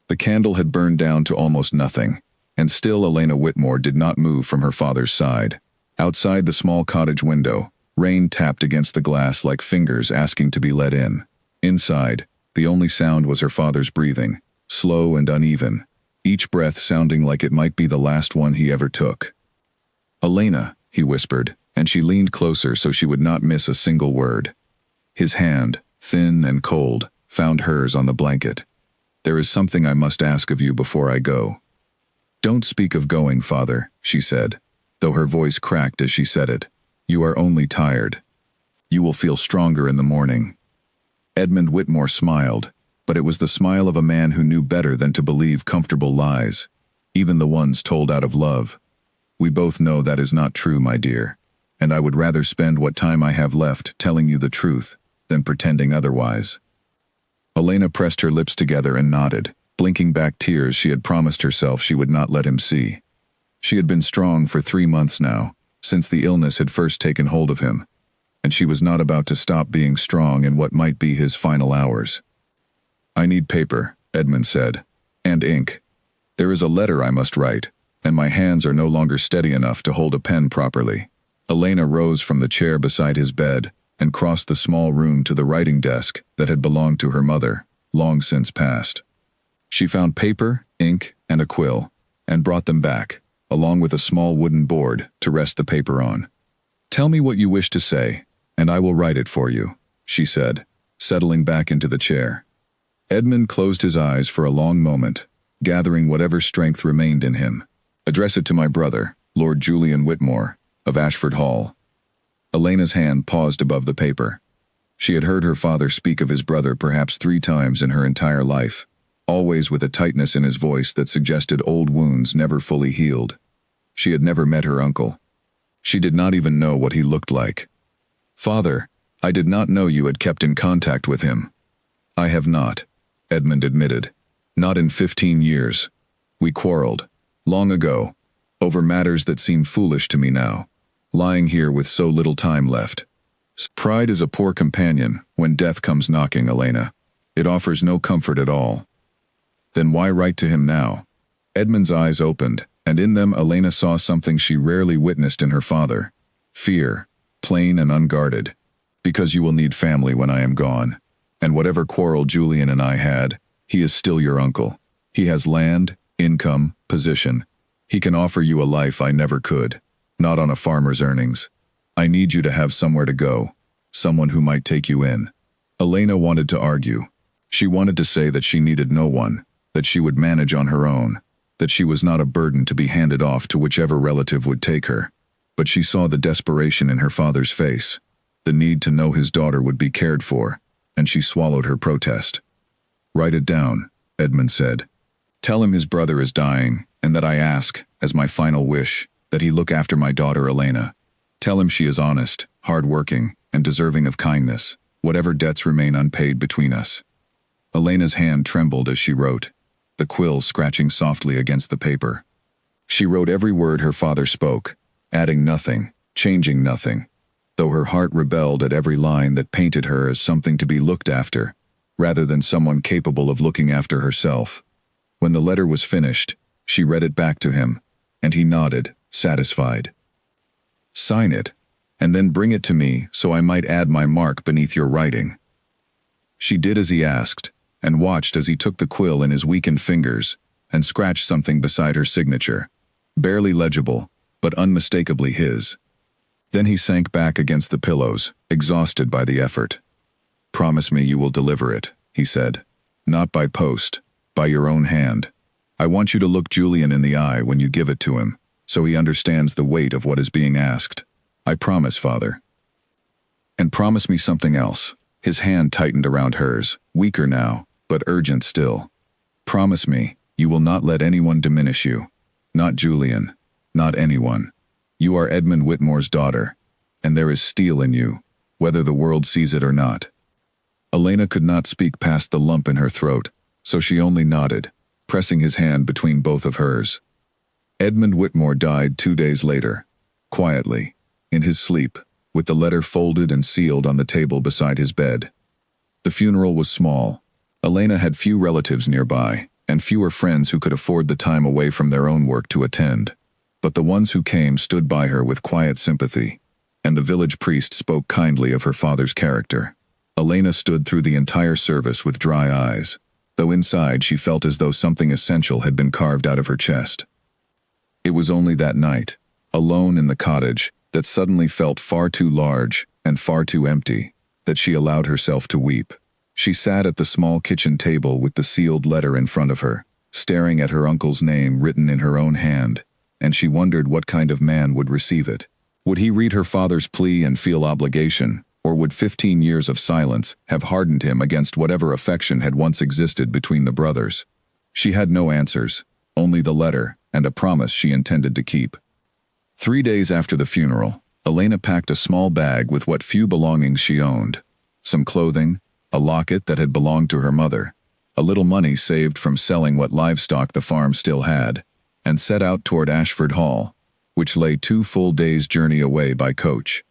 The candle had burned down to almost nothing, and still Elena Whitmore did not move from her father's side. Outside the small cottage window, rain tapped against the glass like fingers asking to be let in. Inside, the only sound was her father's breathing, slow and uneven, each breath sounding like it might be the last one he ever took. "Elena," he whispered, and she leaned closer so she would not miss a single word. His hand, thin and cold, found hers on the blanket. "There is something I must ask of you before I go." "Don't speak of going, father," she said, though her voice cracked as she said it. "You are only tired. You will feel stronger in the morning." Edmund Whitmore smiled, but it was the smile of a man who knew better than to believe comfortable lies, even the ones told out of love. "We both know that is not true, my dear, and I would rather spend what time I have left telling you the truth than pretending otherwise." Elena pressed her lips together and nodded, blinking back tears she had promised herself she would not let him see. She had been strong for 3 months now, since the illness had first taken hold of him, and she was not about to stop being strong in what might be his final hours. "I need paper," Edmund said, "and ink. There is a letter I must write, and my hands are no longer steady enough to hold a pen properly." Elena rose from the chair beside his bed and crossed the small room to the writing desk that had belonged to her mother, long since passed. She found paper, ink, and a quill, and brought them back, along with a small wooden board to rest the paper on. "Tell me what you wish to say, and I will write it for you," she said, settling back into the chair. Edmund closed his eyes for a long moment, gathering whatever strength remained in him. "Address it to my brother, Lord Julian Whitmore, of Ashford Hall." Elena's hand paused above the paper. She had heard her father speak of his brother perhaps 3 times in her entire life, always with a tightness in his voice that suggested old wounds never fully healed. She had never met her uncle. She did not even know what he looked like. "Father, I did not know you had kept in contact with him." "I have not," Edmund admitted. "Not in 15 years. We quarreled, long ago, over matters that seem foolish to me now, lying here with so little time left. Pride is a poor companion when death comes knocking, Elena. It offers no comfort at all." "Then why write to him now?" Edmund's eyes opened, and in them Elena saw something she rarely witnessed in her father. Fear, plain and unguarded. "Because you will need family when I am gone. And whatever quarrel Julian and I had, he is still your uncle. He has land, income, position. He can offer you a life I never could, not on a farmer's earnings. I need you to have somewhere to go, someone who might take you in." Elena wanted to argue. She wanted to say that she needed no one, that she would manage on her own, that she was not a burden to be handed off to whichever relative would take her. But she saw the desperation in her father's face, the need to know his daughter would be cared for, and she swallowed her protest. "Write it down," Edmund said. "Tell him his brother is dying, and that I ask, as my final wish, that he look after my daughter Elena. Tell him she is honest, hard-working, and deserving of kindness, whatever debts remain unpaid between us." Elena's hand trembled as she wrote, the quill scratching softly against the paper. She wrote every word her father spoke, adding nothing, changing nothing, though her heart rebelled at every line that painted her as something to be looked after, rather than someone capable of looking after herself. When the letter was finished, she read it back to him, and he nodded, satisfied. "Sign it, and then bring it to me so I might add my mark beneath your writing." She did as he asked, and watched as he took the quill in his weakened fingers and scratched something beside her signature, barely legible, but unmistakably his. Then he sank back against the pillows, exhausted by the effort. "Promise me you will deliver it," he said. "Not by post, by your own hand. I want you to look Julian in the eye when you give it to him, so he understands the weight of what is being asked. I promise, Father. And promise me something else." His hand tightened around hers, weaker now, but urgent still. "Promise me you will not let anyone diminish you. Not Julian, not anyone. You are Edmund Whitmore's daughter, and there is steel in you, whether the world sees it or not." Elena could not speak past the lump in her throat, so she only nodded, pressing his hand between both of hers. Edmund Whitmore died 2 days later, quietly, in his sleep, with the letter folded and sealed on the table beside his bed. The funeral was small. Elena had few relatives nearby, and fewer friends who could afford the time away from their own work to attend. But the ones who came stood by her with quiet sympathy, and the village priest spoke kindly of her father's character. Elena stood through the entire service with dry eyes, though inside she felt as though something essential had been carved out of her chest. It was only that night, alone in the cottage, that suddenly felt far too large and far too empty, that she allowed herself to weep. She sat at the small kitchen table with the sealed letter in front of her, staring at her uncle's name written in her own hand, and she wondered what kind of man would receive it. Would he read her father's plea and feel obligation, or would 15 years of silence have hardened him against whatever affection had once existed between the brothers? She had no answers, only the letter and a promise she intended to keep. 3 days after the funeral, Elena packed a small bag with what few belongings she owned: some clothing, a locket that had belonged to her mother, a little money saved from selling what livestock the farm still had, and set out toward Ashford Hall, which lay 2 full days' journey away by coach.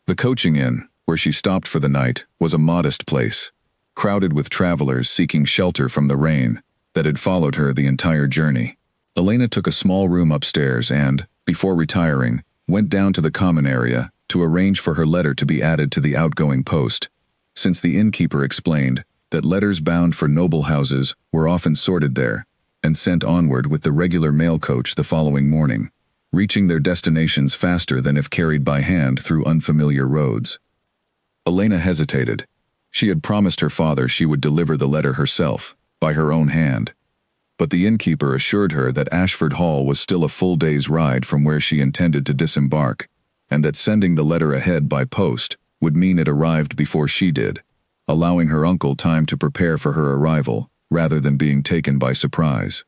The coaching inn, where she stopped for the night, was a modest place, crowded with travelers seeking shelter from the rain that had followed her the entire journey. Elena took a small room upstairs and, before retiring, went down to the common area to arrange for her letter to be added to the outgoing post, since the innkeeper explained that letters bound for noble houses were often sorted there and sent onward with the regular mail coach the following morning, reaching their destinations faster than if carried by hand through unfamiliar roads. Elena hesitated. She had promised her father she would deliver the letter herself, by her own hand. But the innkeeper assured her that Ashford Hall was still a full day's ride from where she intended to disembark, and that sending the letter ahead by post would mean it arrived before she did, allowing her uncle time to prepare for her arrival, rather than being taken by surprise.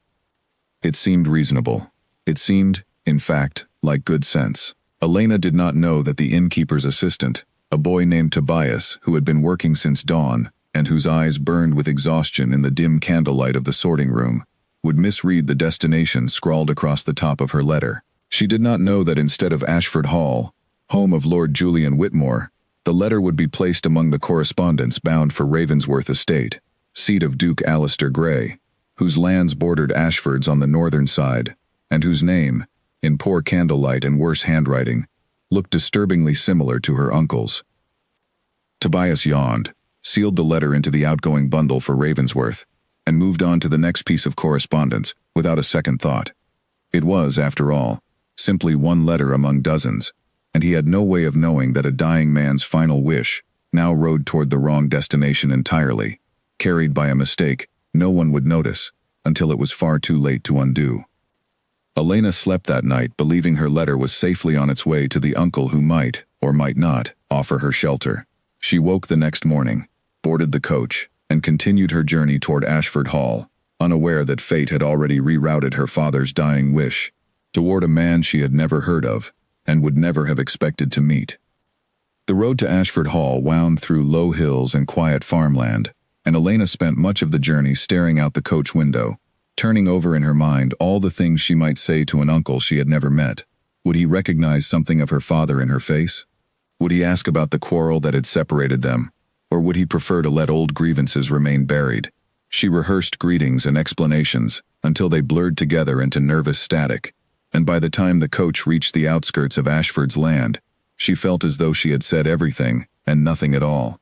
It seemed reasonable. It seemed, in fact, like good sense. Elena did not know that the innkeeper's assistant, a boy named Tobias who had been working since dawn, and whose eyes burned with exhaustion in the dim candlelight of the sorting room, would misread the destination scrawled across the top of her letter. She did not know that instead of Ashford Hall, home of Lord Julian Whitmore, the letter would be placed among the correspondence bound for Ravensworth Estate, seat of Duke Alistair Grey, whose lands bordered Ashford's on the northern side, and whose name, in poor candlelight and worse handwriting, looked disturbingly similar to her uncle's. Tobias yawned, sealed the letter into the outgoing bundle for Ravensworth, and moved on to the next piece of correspondence without a second thought. It was, after all, simply one letter among dozens, and he had no way of knowing that a dying man's final wish now rode toward the wrong destination entirely, carried by a mistake no one would notice until it was far too late to undo. Elena slept that night believing her letter was safely on its way to the uncle who might, or might not, offer her shelter. She woke the next morning, boarded the coach, and continued her journey toward Ashford Hall, unaware that fate had already rerouted her father's dying wish toward a man she had never heard of and would never have expected to meet. The road to Ashford Hall wound through low hills and quiet farmland, and Elena spent much of the journey staring out the coach window, turning over in her mind all the things she might say to an uncle she had never met. Would he recognize something of her father in her face? Would he ask about the quarrel that had separated them? Or would he prefer to let old grievances remain buried? She rehearsed greetings and explanations until they blurred together into nervous static, and by the time the coach reached the outskirts of Ashford's land, she felt as though she had said everything and nothing at all.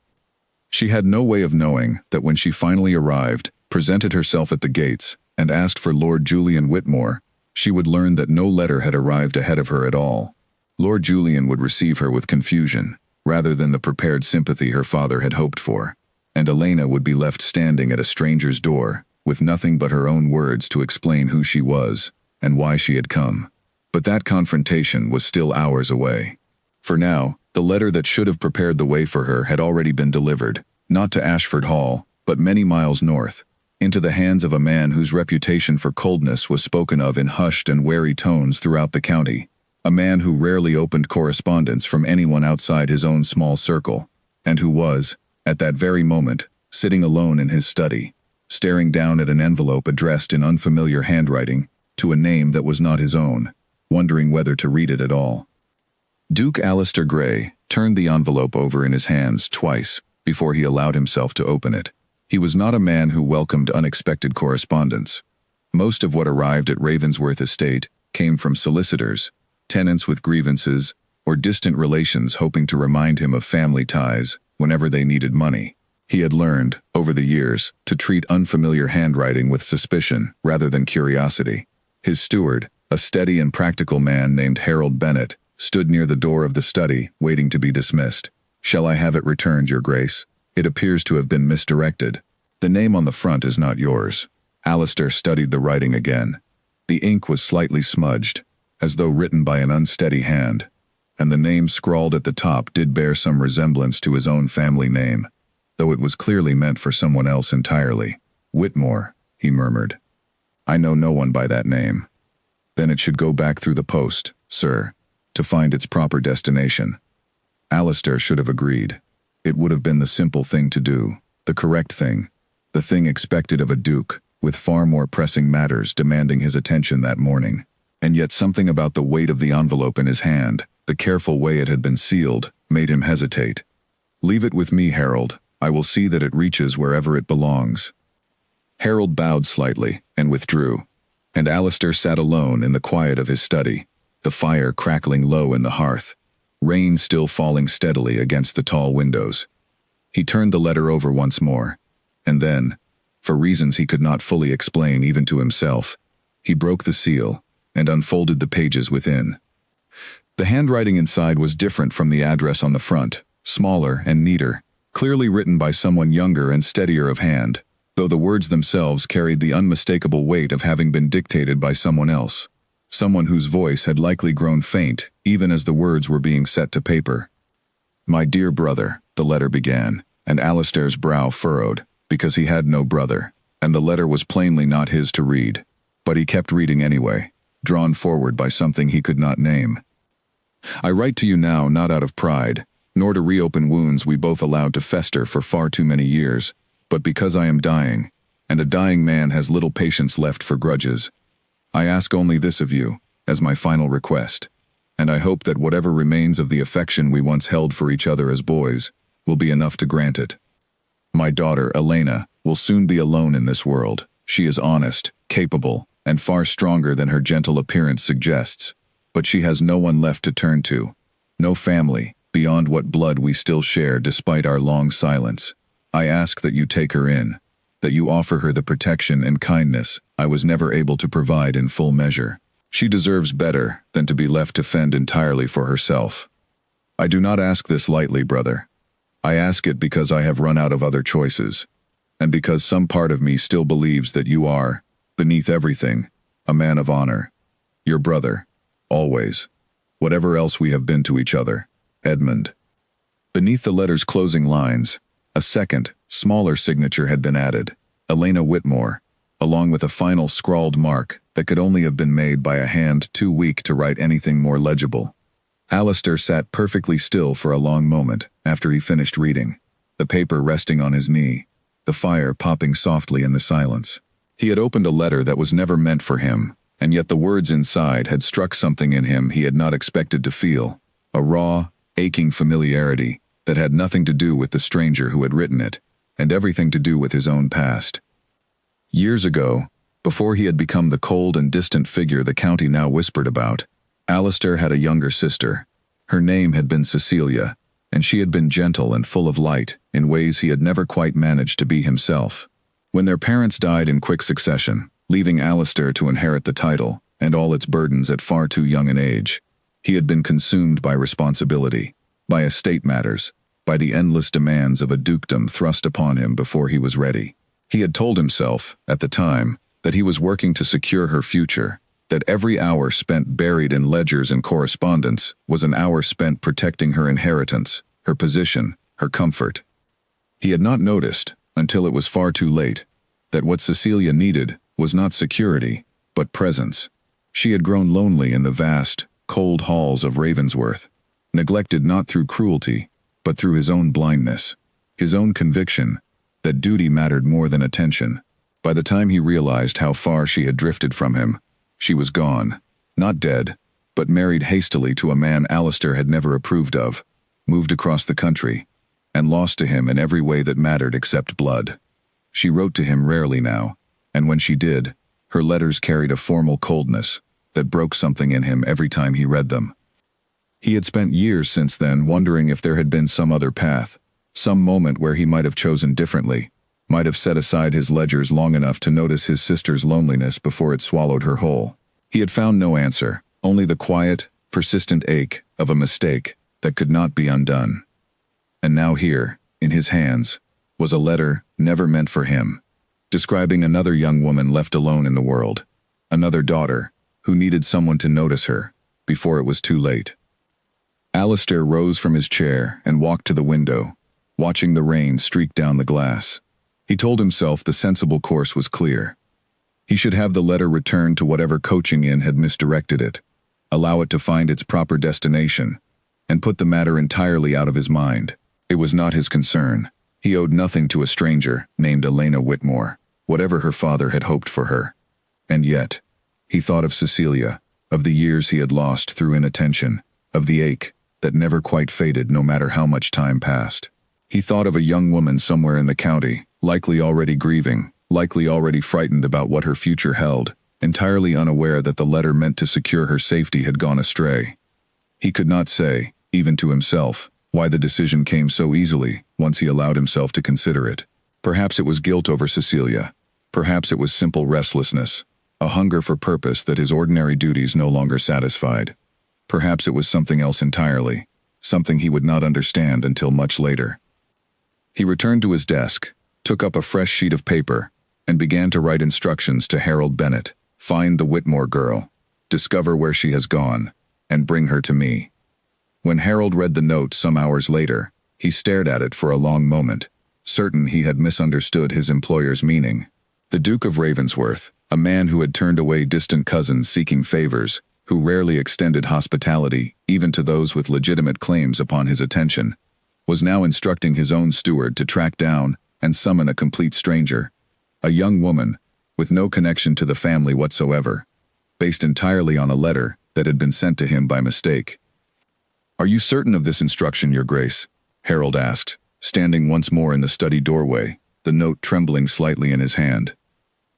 She had no way of knowing that when she finally arrived, presented herself at the gates, and asked for Lord Julian Whitmore, she would learn that no letter had arrived ahead of her at all. Lord Julian would receive her with confusion, rather than the prepared sympathy her father had hoped for, and Elena would be left standing at a stranger's door, with nothing but her own words to explain who she was and why she had come. But that confrontation was still hours away. For now, the letter that should have prepared the way for her had already been delivered, not to Ashford Hall, but many miles north, into the hands of a man whose reputation for coldness was spoken of in hushed and wary tones throughout the county, a man who rarely opened correspondence from anyone outside his own small circle, and who was, at that very moment, sitting alone in his study, staring down at an envelope addressed in unfamiliar handwriting to a name that was not his own, wondering whether to read it at all. Duke Alistair Grey turned the envelope over in his hands twice before he allowed himself to open it. He was not a man who welcomed unexpected correspondence. Most of what arrived at Ravensworth Estate came from solicitors, tenants with grievances, or distant relations hoping to remind him of family ties whenever they needed money. He had learned, over the years, to treat unfamiliar handwriting with suspicion rather than curiosity. His steward, a steady and practical man named Harold Bennett, stood near the door of the study, waiting to be dismissed. "Shall I have it returned, Your Grace? It appears to have been misdirected. The name on the front is not yours." Alistair studied the writing again. The ink was slightly smudged, as though written by an unsteady hand, and the name scrawled at the top did bear some resemblance to his own family name, though it was clearly meant for someone else entirely. "Whitmore," he murmured. "I know no one by that name." "Then it should go back through the post, sir, to find its proper destination." Alistair should have agreed. It would have been the simple thing to do, the correct thing, the thing expected of a duke, with far more pressing matters demanding his attention that morning. And yet something about the weight of the envelope in his hand, the careful way it had been sealed, made him hesitate. "Leave it with me, Harold. I will see that it reaches wherever it belongs." Harold bowed slightly and withdrew, and Alistair sat alone in the quiet of his study, the fire crackling low in the hearth, rain still falling steadily against the tall windows. He turned the letter over once more, and then, for reasons he could not fully explain even to himself, he broke the seal and unfolded the pages within. The handwriting inside was different from the address on the front, smaller and neater, clearly written by someone younger and steadier of hand, though the words themselves carried the unmistakable weight of having been dictated by someone else, someone whose voice had likely grown faint even as the words were being set to paper. "My dear brother," the letter began, and Alistair's brow furrowed, because he had no brother, and the letter was plainly not his to read. But he kept reading anyway, drawn forward by something he could not name. "I write to you now not out of pride, nor to reopen wounds we both allowed to fester for far too many years, but because I am dying, and a dying man has little patience left for grudges. I ask only this of you, as my final request, and I hope that whatever remains of the affection we once held for each other as boys will be enough to grant it. My daughter, Elena, will soon be alone in this world. She is honest, capable, and far stronger than her gentle appearance suggests, but she has no one left to turn to, no family, beyond what blood we still share despite our long silence. I ask that you take her in, that you offer her the protection and kindness I was never able to provide in full measure. She deserves better than to be left to fend entirely for herself. I do not ask this lightly, brother. I ask it because I have run out of other choices, and because some part of me still believes that you are, beneath everything, a man of honor. Your brother, always. Whatever else we have been to each other, Edmund." Beneath the letter's closing lines, a second, smaller signature had been added, Elena Whitmore, along with a final scrawled mark that could only have been made by a hand too weak to write anything more legible. Alistair sat perfectly still for a long moment after he finished reading, the paper resting on his knee, the fire popping softly in the silence. He had opened a letter that was never meant for him, and yet the words inside had struck something in him he had not expected to feel, a raw, aching familiarity that had nothing to do with the stranger who had written it, and everything to do with his own past. Years ago, before he had become the cold and distant figure the county now whispered about, Alistair had a younger sister. Her name had been Cecilia, and she had been gentle and full of light in ways he had never quite managed to be himself. When their parents died in quick succession, leaving Alistair to inherit the title and all its burdens at far too young an age, he had been consumed by responsibility, by estate matters, by the endless demands of a dukedom thrust upon him before he was ready. He had told himself, at the time, that he was working to secure her future, that every hour spent buried in ledgers and correspondence was an hour spent protecting her inheritance, her position, her comfort. He had not noticed, until it was far too late, that what Cecilia needed was not security, but presence. She had grown lonely in the vast, cold halls of Ravensworth, neglected not through cruelty, but through his own blindness, his own conviction that duty mattered more than attention. By the time he realized how far she had drifted from him, she was gone, not dead, but married hastily to a man Alistair had never approved of, moved across the country, and lost to him in every way that mattered except blood. She wrote to him rarely now, and when she did, her letters carried a formal coldness that broke something in him every time he read them. He had spent years since then wondering if there had been some other path, some moment where he might have chosen differently, might have set aside his ledgers long enough to notice his sister's loneliness before it swallowed her whole. He had found no answer, only the quiet, persistent ache of a mistake that could not be undone. And now here, in his hands, was a letter never meant for him, describing another young woman left alone in the world, another daughter who needed someone to notice her before it was too late. Alistair rose from his chair and walked to the window, watching the rain streak down the glass. He told himself the sensible course was clear. He should have the letter returned to whatever coaching inn had misdirected it, allow it to find its proper destination, and put the matter entirely out of his mind. It was not his concern. He owed nothing to a stranger named Elena Whitmore, whatever her father had hoped for her. And yet, he thought of Cecilia, of the years he had lost through inattention, of the ache that never quite faded no matter how much time passed. He thought of a young woman somewhere in the county, likely already grieving, likely already frightened about what her future held, entirely unaware that the letter meant to secure her safety had gone astray. He could not say, even to himself, why the decision came so easily once he allowed himself to consider it. Perhaps it was guilt over Cecilia. Perhaps it was simple restlessness, a hunger for purpose that his ordinary duties no longer satisfied. Perhaps it was something else entirely, something he would not understand until much later. He returned to his desk, took up a fresh sheet of paper, and began to write instructions to Harold Bennett. Find the Whitmore girl, discover where she has gone, and bring her to me. When Harold read the note some hours later, he stared at it for a long moment, certain he had misunderstood his employer's meaning. The Duke of Ravensworth, a man who had turned away distant cousins seeking favors, who rarely extended hospitality even to those with legitimate claims upon his attention, was now instructing his own steward to track down and summon a complete stranger, a young woman with no connection to the family whatsoever, based entirely on a letter that had been sent to him by mistake. "Are you certain of this instruction, Your Grace?" Harold asked, standing once more in the study doorway, the note trembling slightly in his hand.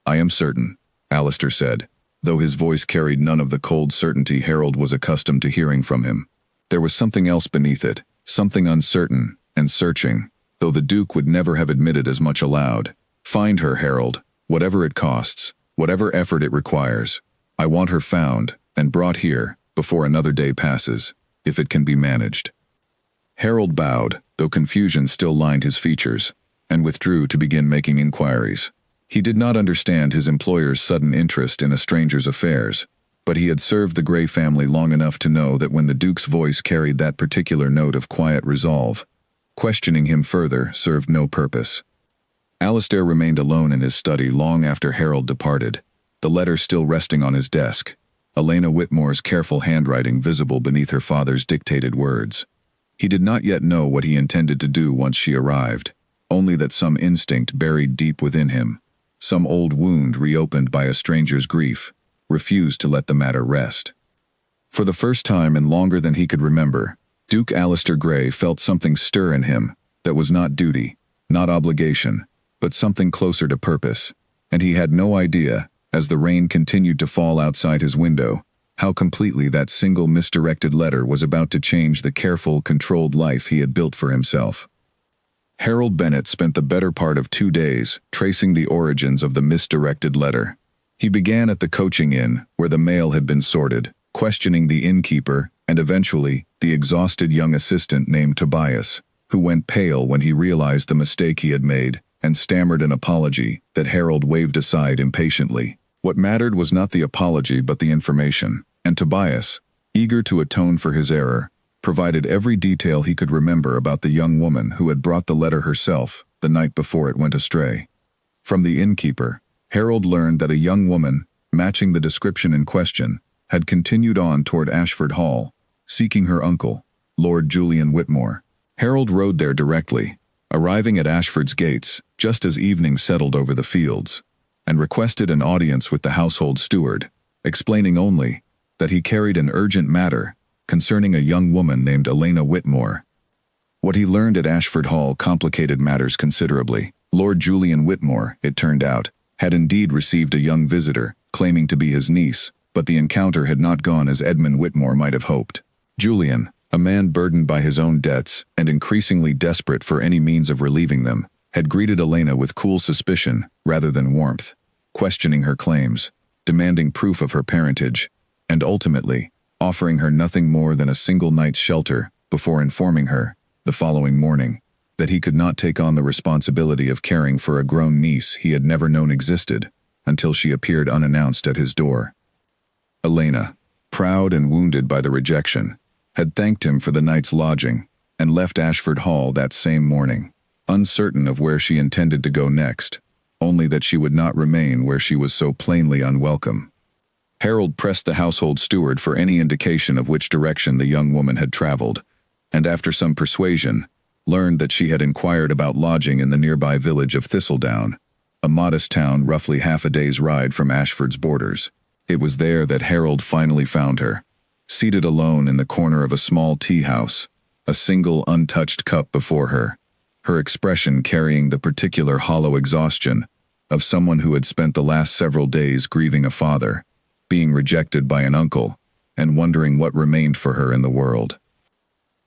"I am certain," Alistair said, though his voice carried none of the cold certainty Harold was accustomed to hearing from him. There was something else beneath it, something uncertain and searching, though the Duke would never have admitted as much aloud. "Find her, Harold, whatever it costs, whatever effort it requires. I want her found and brought here before another day passes, if it can be managed." Harold bowed, though confusion still lined his features, and withdrew to begin making inquiries. He did not understand his employer's sudden interest in a stranger's affairs, but he had served the Grey family long enough to know that when the Duke's voice carried that particular note of quiet resolve, questioning him further served no purpose. Alistair remained alone in his study long after Harold departed, the letter still resting on his desk, Elena Whitmore's careful handwriting visible beneath her father's dictated words. He did not yet know what he intended to do once she arrived, only that some instinct buried deep within him, some old wound reopened by a stranger's grief, refused to let the matter rest. For the first time and longer than he could remember, Duke Alistair Grey felt something stir in him that was not duty, not obligation, but something closer to purpose, and he had no idea, as the rain continued to fall outside his window, how completely that single misdirected letter was about to change the careful, controlled life he had built for himself. Harold Bennett spent the better part of 2 days tracing the origins of the misdirected letter. He began at the coaching inn, where the mail had been sorted, questioning the innkeeper and eventually the exhausted young assistant named Tobias, who went pale when he realized the mistake he had made and stammered an apology that Harold waved aside impatiently. What mattered was not the apology but the information, and Tobias, eager to atone for his error, provided every detail he could remember about the young woman who had brought the letter herself the night before it went astray. From the innkeeper, Harold learned that a young woman, matching the description in question, had continued on toward Ashford Hall, seeking her uncle, Lord Julian Whitmore. Harold rode there directly, arriving at Ashford's gates just as evening settled over the fields, and requested an audience with the household steward, explaining only that he carried an urgent matter concerning a young woman named Elena Whitmore. What he learned at Ashford Hall complicated matters considerably. Lord Julian Whitmore, it turned out, had indeed received a young visitor, claiming to be his niece, but the encounter had not gone as Edmund Whitmore might have hoped. Julian, a man burdened by his own debts and increasingly desperate for any means of relieving them, had greeted Elena with cool suspicion rather than warmth, questioning her claims, demanding proof of her parentage, and ultimately, offering her nothing more than a single night's shelter before informing her, the following morning, that he could not take on the responsibility of caring for a grown niece he had never known existed until she appeared unannounced at his door. Elena, proud and wounded by the rejection, had thanked him for the night's lodging and left Ashford Hall that same morning, uncertain of where she intended to go next, only that she would not remain where she was so plainly unwelcome. Harold pressed the household steward for any indication of which direction the young woman had traveled, and after some persuasion, learned that she had inquired about lodging in the nearby village of Thistledown, a modest town roughly half a day's ride from Ashford's borders. It was there that Harold finally found her, seated alone in the corner of a small tea house, a single untouched cup before her, her expression carrying the particular hollow exhaustion of someone who had spent the last several days grieving a father, being rejected by an uncle, and wondering what remained for her in the world.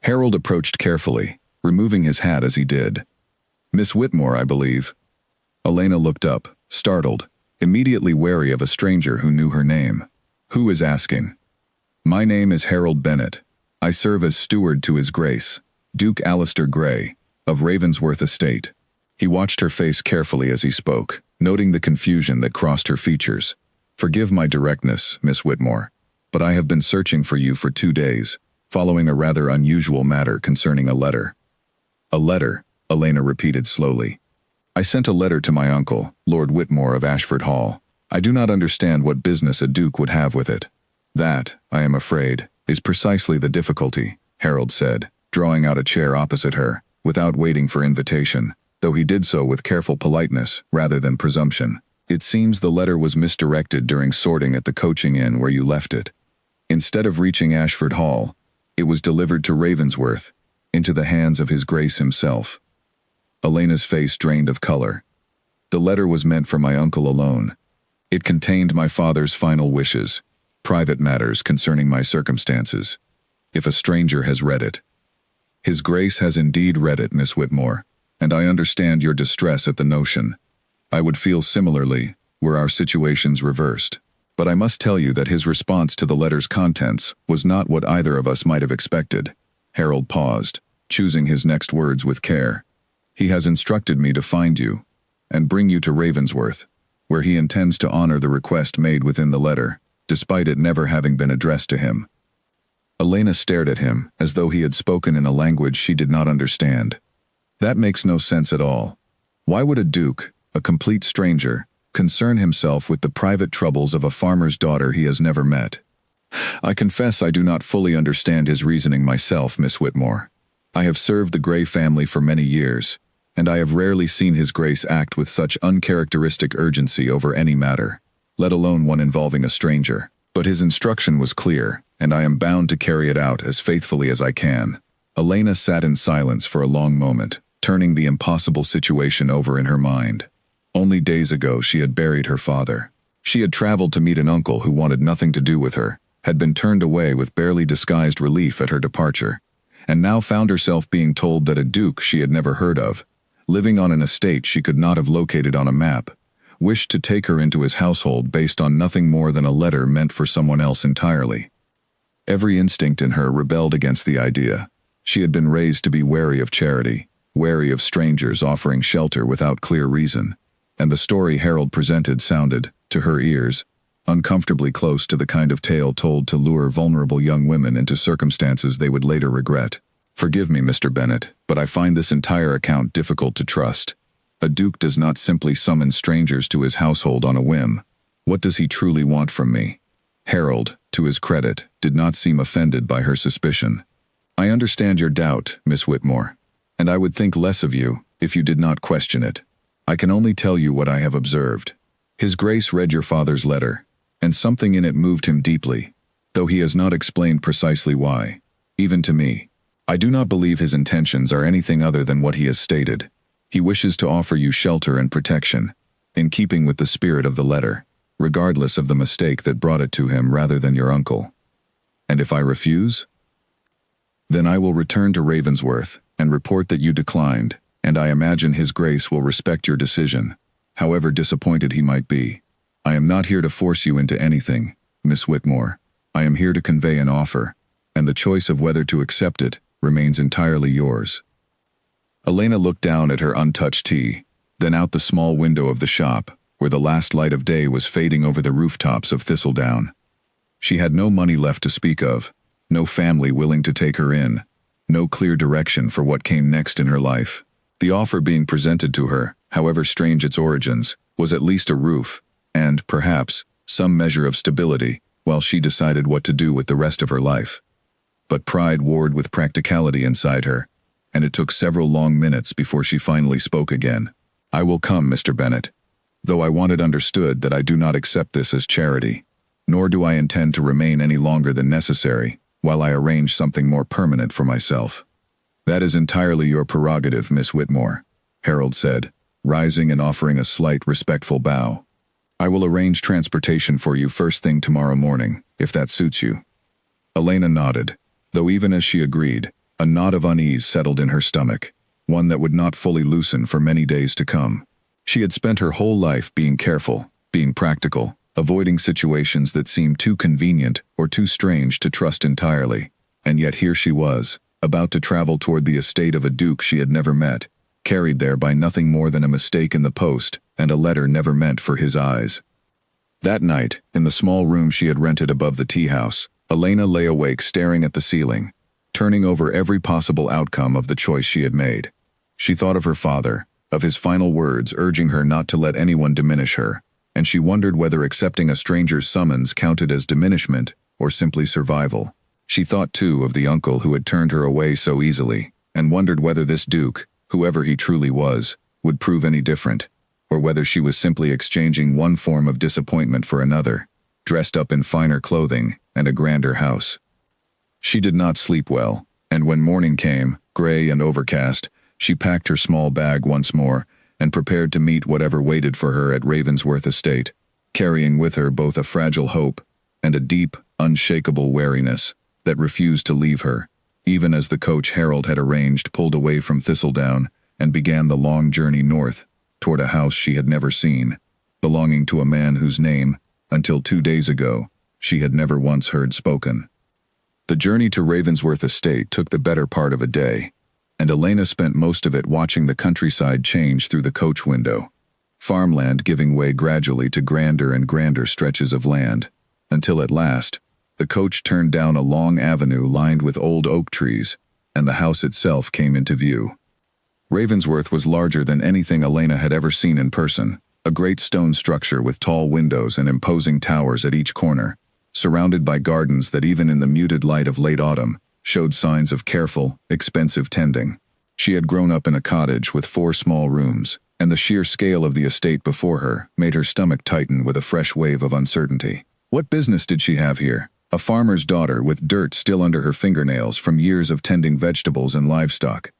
Harold approached carefully, removing his hat as he did. "Miss Whitmore, I believe." Elena looked up, startled, immediately wary of a stranger who knew her name. "Who is asking?" "My name is Harold Bennet. I serve as steward to His Grace, Duke Alistair Grey, of Ravensworth Estate." He watched her face carefully as he spoke, noting the confusion that crossed her features. "Forgive my directness, Miss Whitmore, but I have been searching for you for 2 days, following a rather unusual matter concerning a letter." "A letter," Elena repeated slowly. "I sent a letter to my uncle, Lord Whitmore of Ashford Hall. I do not understand what business a duke would have with it." "That, I am afraid, is precisely the difficulty," Harold said, drawing out a chair opposite her, without waiting for invitation, though he did so with careful politeness rather than presumption. "It seems the letter was misdirected during sorting at the coaching inn where you left it. Instead of reaching Ashford Hall, it was delivered to Ravensworth, into the hands of His Grace himself." Elena's face drained of color. "The letter was meant for my uncle alone. It contained my father's final wishes, private matters concerning my circumstances. If a stranger has read it—" "His Grace has indeed read it, Miss Whitmore, and I understand your distress at the notion. I would feel similarly were our situations reversed. But I must tell you that his response to the letter's contents was not what either of us might have expected." Harold paused, choosing his next words with care. "He has instructed me to find you and bring you to Ravensworth, where he intends to honor the request made within the letter, despite it never having been addressed to him." Elena stared at him as though he had spoken in a language she did not understand. "That makes no sense at all. Why would a duke, a complete stranger, concern himself with the private troubles of a farmer's daughter he has never met?" "I confess I do not fully understand his reasoning myself, Miss Whitmore. I have served the Grey family for many years, and I have rarely seen His Grace act with such uncharacteristic urgency over any matter, let alone one involving a stranger. But his instruction was clear, and I am bound to carry it out as faithfully as I can." Elena sat in silence for a long moment, turning the impossible situation over in her mind. Only days ago she had buried her father. She had traveled to meet an uncle who wanted nothing to do with her, had been turned away with barely disguised relief at her departure, and now found herself being told that a duke she had never heard of, living on an estate she could not have located on a map, wished to take her into his household based on nothing more than a letter meant for someone else entirely. Every instinct in her rebelled against the idea. She had been raised to be wary of charity, wary of strangers offering shelter without clear reason, and the story Harold presented sounded, to her ears, uncomfortably close to the kind of tale told to lure vulnerable young women into circumstances they would later regret. "Forgive me, Mr. Bennet, but I find this entire account difficult to trust. A duke does not simply summon strangers to his household on a whim. What does he truly want from me?" Harold, to his credit, did not seem offended by her suspicion. "I understand your doubt, Miss Whitmore, and I would think less of you if you did not question it. I can only tell you what I have observed. His Grace read your father's letter, and something in it moved him deeply, though he has not explained precisely why, even to me. I do not believe his intentions are anything other than what he has stated. He wishes to offer you shelter and protection, in keeping with the spirit of the letter, regardless of the mistake that brought it to him rather than your uncle. And if I refuse? Then I will return to Ravensworth and report that you declined, and I imagine His Grace will respect your decision, however disappointed he might be. I am not here to force you into anything, Miss Whitmore. I am here to convey an offer, and the choice of whether to accept it remains entirely yours. Elena looked down at her untouched tea, then out the small window of the shop, where the last light of day was fading over the rooftops of Thistledown. She had no money left to speak of, no family willing to take her in, no clear direction for what came next in her life. The offer being presented to her, however strange its origins, was at least a roof, and, perhaps, some measure of stability, while she decided what to do with the rest of her life. But pride warred with practicality inside her, and it took several long minutes before she finally spoke again. I will come, Mr. Bennet, though I want it understood that I do not accept this as charity, nor do I intend to remain any longer than necessary while I arrange something more permanent for myself. That is entirely your prerogative, Miss Whitmore, Harold said, rising and offering a slight, respectful bow. I will arrange transportation for you first thing tomorrow morning, if that suits you. Elena nodded, though even as she agreed, a knot of unease settled in her stomach, one that would not fully loosen for many days to come. She had spent her whole life being careful, being practical, avoiding situations that seemed too convenient or too strange to trust entirely, and yet here she was, about to travel toward the estate of a duke she had never met, carried there by nothing more than a mistake in the post and a letter never meant for his eyes. That night, in the small room she had rented above the tea-house, Elena lay awake staring at the ceiling, turning over every possible outcome of the choice she had made. She thought of her father, of his final words urging her not to let anyone diminish her, and she wondered whether accepting a stranger's summons counted as diminishment or simply survival. She thought, too, of the uncle who had turned her away so easily, and wondered whether this duke, whoever he truly was, would prove any different, or whether she was simply exchanging one form of disappointment for another, dressed up in finer clothing and a grander house. She did not sleep well, and when morning came, gray and overcast, she packed her small bag once more and prepared to meet whatever waited for her at Ravensworth Estate, carrying with her both a fragile hope and a deep, unshakable wariness that refused to leave her, even as the coach Harold had arranged pulled away from Thistledown and began the long journey north toward a house she had never seen, belonging to a man whose name, until 2 days ago, she had never once heard spoken. The journey to Ravensworth Estate took the better part of a day, and Elena spent most of it watching the countryside change through the coach window, farmland giving way gradually to grander and grander stretches of land, until at last, the coach turned down a long avenue lined with old oak trees, and the house itself came into view. Ravensworth was larger than anything Elena had ever seen in person, a great stone structure with tall windows and imposing towers at each corner, surrounded by gardens that even in the muted light of late autumn showed signs of careful, expensive tending. She had grown up in a cottage with 4 small rooms, and the sheer scale of the estate before her made her stomach tighten with a fresh wave of uncertainty. What business did she have here? A farmer's daughter with dirt still under her fingernails from years of tending vegetables and livestock.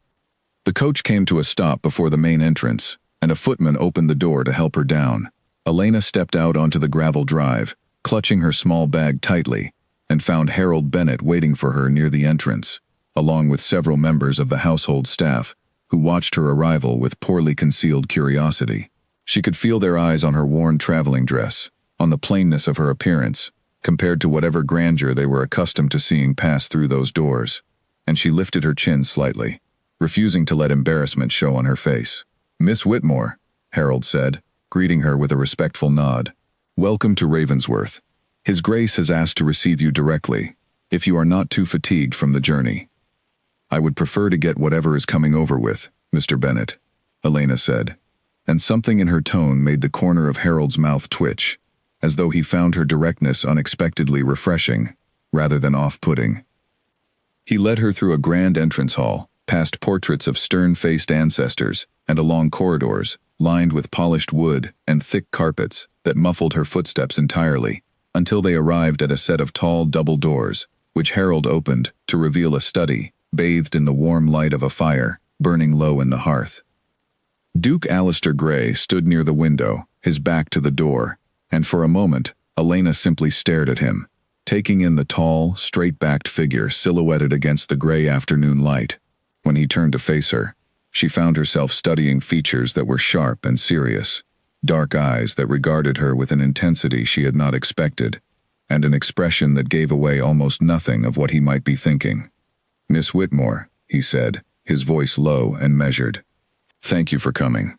The coach came to a stop before the main entrance, and a footman opened the door to help her down. Elena stepped out onto the gravel drive, clutching her small bag tightly, and found Harold Bennet waiting for her near the entrance, along with several members of the household staff, who watched her arrival with poorly concealed curiosity. She could feel their eyes on her worn traveling dress, on the plainness of her appearance, compared to whatever grandeur they were accustomed to seeing pass through those doors, and she lifted her chin slightly, refusing to let embarrassment show on her face. "Miss Whitmore," Harold said, greeting her with a respectful nod. "Welcome to Ravensworth. His Grace has asked to receive you directly, if you are not too fatigued from the journey." "I would prefer to get whatever is coming over with, Mr. Bennet," Elena said, and something in her tone made the corner of Harold's mouth twitch, as though he found her directness unexpectedly refreshing, rather than off-putting. He led her through a grand entrance hall, past portraits of stern-faced ancestors, and along corridors, lined with polished wood and thick carpets that muffled her footsteps entirely, until they arrived at a set of tall double doors, which Harold opened to reveal a study, bathed in the warm light of a fire, burning low in the hearth. Duke Alistair Gray stood near the window, his back to the door, and for a moment, Elena simply stared at him, taking in the tall, straight-backed figure silhouetted against the gray afternoon light. When he turned to face her, she found herself studying features that were sharp and serious, dark eyes that regarded her with an intensity she had not expected, and an expression that gave away almost nothing of what he might be thinking. "Miss Whitmore," he said, his voice low and measured. "Thank you for coming."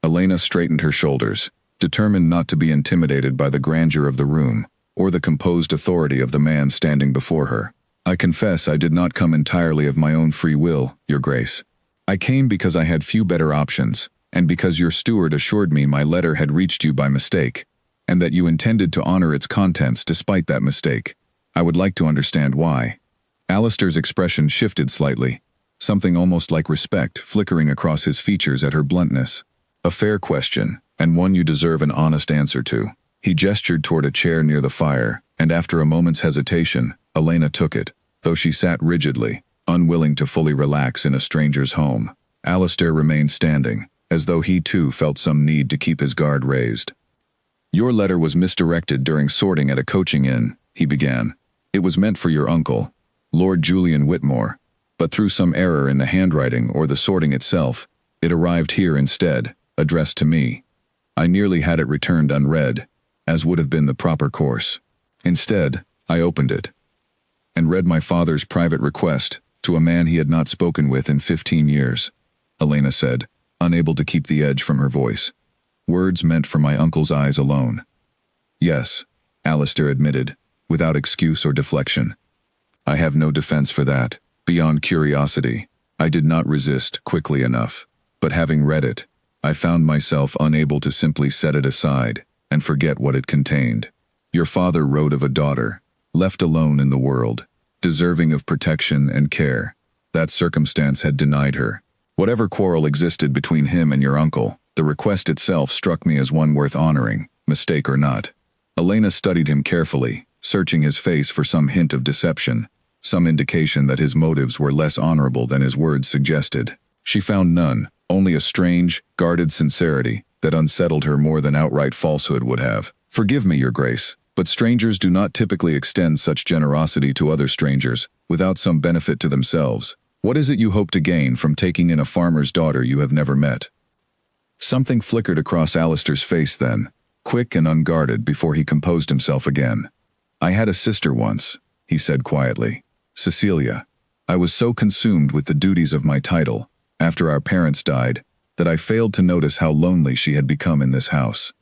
Elena straightened her shoulders, determined not to be intimidated by the grandeur of the room, or the composed authority of the man standing before her. "I confess I did not come entirely of my own free will, Your Grace. I came because I had few better options, and because your steward assured me my letter had reached you by mistake, and that you intended to honor its contents despite that mistake. I would like to understand why." Alistair's expression shifted slightly, something almost like respect flickering across his features at her bluntness. "A fair question, and one you deserve an honest answer to." He gestured toward a chair near the fire, and after a moment's hesitation, Elena took it, though she sat rigidly, unwilling to fully relax in a stranger's home. Alistair remained standing, as though he too felt some need to keep his guard raised. "Your letter was misdirected during sorting at a coaching inn," he began. "It was meant for your uncle, Lord Julian Whitmore, but through some error in the handwriting or the sorting itself, it arrived here instead, addressed to me. I nearly had it returned unread, as would have been the proper course. Instead, I opened it and read my father's private request to a man he had not spoken with in 15 years, Elena said, unable to keep the edge from her voice. "Words meant for my uncle's eyes alone." "Yes," Alistair admitted, without excuse or deflection. "I have no defense for that. Beyond curiosity, I did not resist quickly enough. But having read it, I found myself unable to simply set it aside and forget what it contained. Your father wrote of a daughter, left alone in the world, deserving of protection and care. That circumstance had denied her. Whatever quarrel existed between him and your uncle, the request itself struck me as one worth honoring, mistake or not." Elena studied him carefully, searching his face for some hint of deception, some indication that his motives were less honorable than his words suggested. She found none, only a strange, guarded sincerity that unsettled her more than outright falsehood would have. "Forgive me, Your Grace, but strangers do not typically extend such generosity to other strangers without some benefit to themselves. What is it you hope to gain from taking in a farmer's daughter you have never met?" Something flickered across Alistair's face then, quick and unguarded before he composed himself again. "I had a sister once," he said quietly. "Cecilia. I was so consumed with the duties of my title, after our parents died, that I failed to notice how lonely she had become in this house.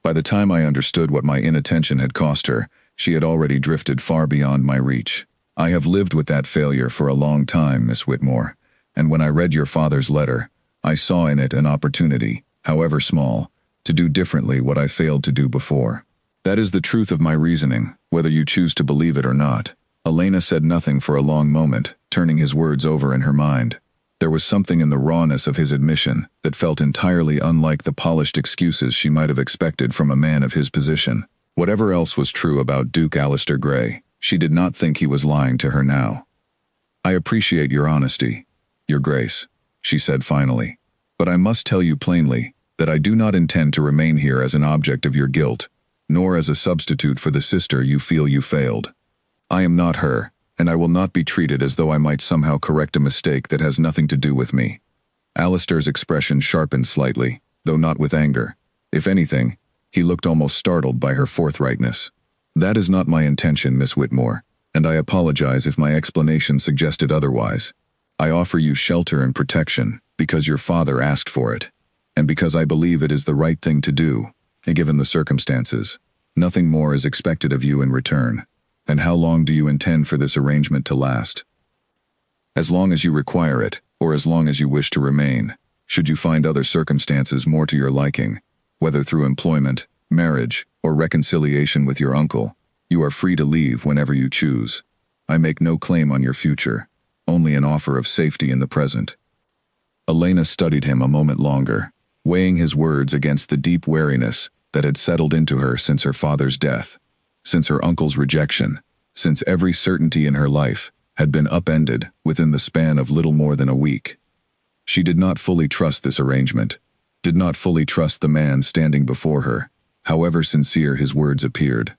By the time I understood what my inattention had cost her, she had already drifted far beyond my reach. I have lived with that failure for a long time, Miss Whitmore, and when I read your father's letter, I saw in it an opportunity, however small, to do differently what I failed to do before. That is the truth of my reasoning, whether you choose to believe it or not." Elena said nothing for a long moment, turning his words over in her mind. There was something in the rawness of his admission that felt entirely unlike the polished excuses she might have expected from a man of his position. Whatever else was true about Duke Alistair Gray, she did not think he was lying to her now. "I appreciate your honesty, Your Grace," she said finally, "but I must tell you plainly that I do not intend to remain here as an object of your guilt, nor as a substitute for the sister you feel you failed. I am not her, and I will not be treated as though I might somehow correct a mistake that has nothing to do with me." Alistair's expression sharpened slightly, though not with anger. If anything, he looked almost startled by her forthrightness. "That is not my intention, Miss Whitmore, and I apologize if my explanation suggested otherwise. I offer you shelter and protection because your father asked for it, and because I believe it is the right thing to do, given the circumstances. Nothing more is expected of you in return. And how long do you intend for this arrangement to last?" "As long as you require it, or as long as you wish to remain. Should you find other circumstances more to your liking, whether through employment, marriage, or reconciliation with your uncle, you are free to leave whenever you choose. I make no claim on your future, only an offer of safety in the present." Elena studied him a moment longer, weighing his words against the deep wariness that had settled into her since her father's death, since her uncle's rejection, since every certainty in her life had been upended within the span of little more than a week. She did not fully trust this arrangement, did not fully trust the man standing before her, however sincere his words appeared.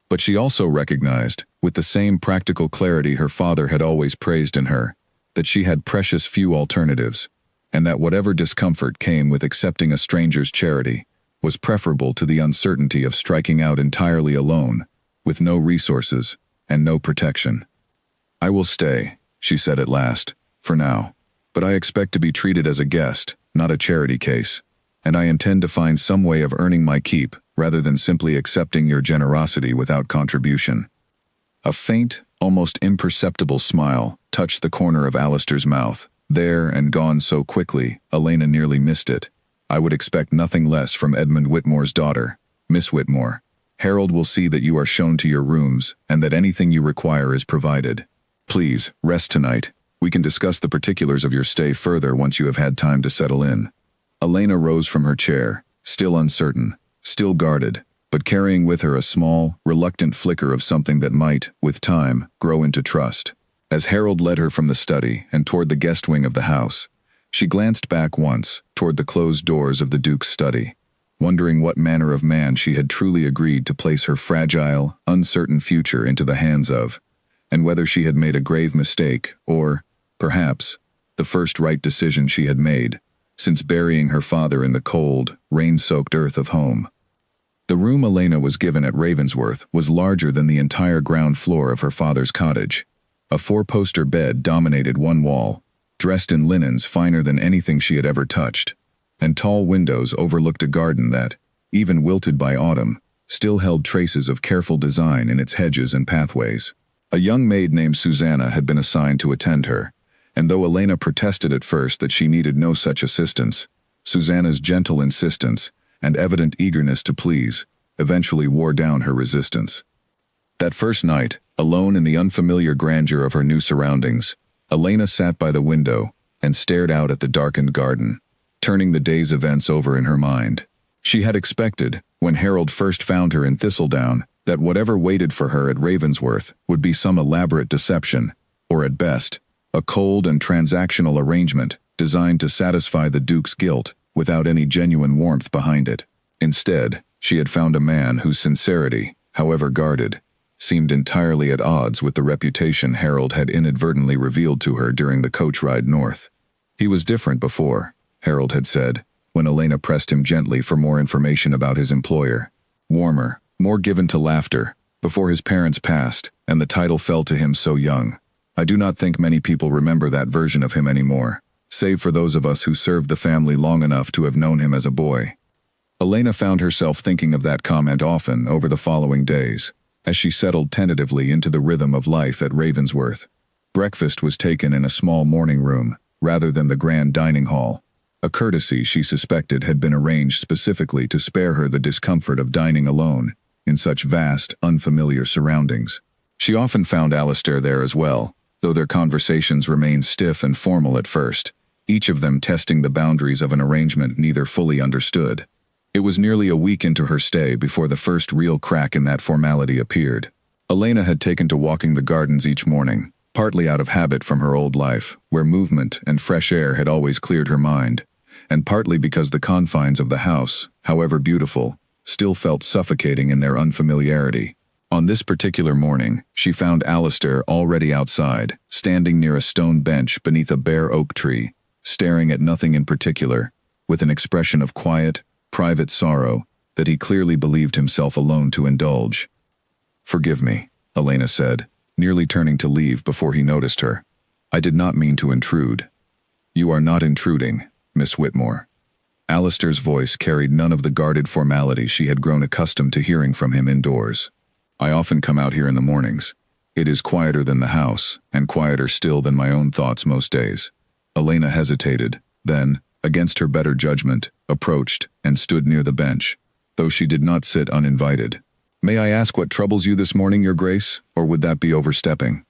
But she also recognized, with the same practical clarity her father had always praised in her, that she had precious few alternatives, and that whatever discomfort came with accepting a stranger's charity was preferable to the uncertainty of striking out entirely alone, with no resources and no protection. "I will stay," she said at last, "for now. But I expect to be treated as a guest, not a charity case, and I intend to find some way of earning my keep rather than simply accepting your generosity without contribution." A faint, almost imperceptible smile touched the corner of Alistair's mouth, there and gone so quickly, Elena nearly missed it. "I would expect nothing less from Edmund Whitmore's daughter, Miss Whitmore. Harold will see that you are shown to your rooms and that anything you require is provided. Please, rest tonight. We can discuss the particulars of your stay further once you have had time to settle in." Elena rose from her chair, still uncertain, still guarded, but carrying with her a small, reluctant flicker of something that might, with time, grow into trust. As Harold led her from the study and toward the guest wing of the house, she glanced back once toward the closed doors of the Duke's study, wondering what manner of man she had truly agreed to place her fragile, uncertain future into the hands of, and whether she had made a grave mistake or, perhaps, the first right decision she had made, since burying her father in the cold, rain-soaked earth of home. The room Elena was given at Ravensworth was larger than the entire ground floor of her father's cottage. A four-poster bed dominated one wall, dressed in linens finer than anything she had ever touched, and tall windows overlooked a garden that, even wilted by autumn, still held traces of careful design in its hedges and pathways. A young maid named Susanna had been assigned to attend her, and though Elena protested at first that she needed no such assistance, Susanna's gentle insistence and evident eagerness to please eventually wore down her resistance. That first night, alone in the unfamiliar grandeur of her new surroundings, Elena sat by the window and stared out at the darkened garden, turning the day's events over in her mind. She had expected, when Harold first found her in Thistledown, that whatever waited for her at Ravensworth would be some elaborate deception, or at best, a cold and transactional arrangement designed to satisfy the Duke's guilt without any genuine warmth behind it. Instead, she had found a man whose sincerity, however guarded, seemed entirely at odds with the reputation Harold had inadvertently revealed to her during the coach ride north. He was different before, Harold had said, when Elena pressed him gently for more information about his employer. Warmer, more given to laughter, before his parents passed, and the title fell to him so young. I do not think many people remember that version of him anymore, save for those of us who served the family long enough to have known him as a boy. Elena found herself thinking of that comment often over the following days, as she settled tentatively into the rhythm of life at Ravensworth. Breakfast was taken in a small morning room, rather than the grand dining hall, a courtesy she suspected had been arranged specifically to spare her the discomfort of dining alone, in such vast, unfamiliar surroundings. She often found Alistair there as well, though their conversations remained stiff and formal at first, each of them testing the boundaries of an arrangement neither fully understood. It was nearly a week into her stay before the first real crack in that formality appeared. Elena had taken to walking the gardens each morning, partly out of habit from her old life, where movement and fresh air had always cleared her mind, and partly because the confines of the house, however beautiful, still felt suffocating in their unfamiliarity. On this particular morning, she found Alistair already outside, standing near a stone bench beneath a bare oak tree, staring at nothing in particular, with an expression of quiet, private sorrow that he clearly believed himself alone to indulge. "Forgive me," Elena said, nearly turning to leave before he noticed her. "I did not mean to intrude." "You are not intruding, Miss Whitmore." Alistair's voice carried none of the guarded formality she had grown accustomed to hearing from him indoors. "I often come out here in the mornings. It is quieter than the house, and quieter still than my own thoughts most days." Elena hesitated, then, against her better judgment, approached and stood near the bench, though she did not sit uninvited. "May I ask what troubles you this morning, Your Grace, or would that be overstepping?"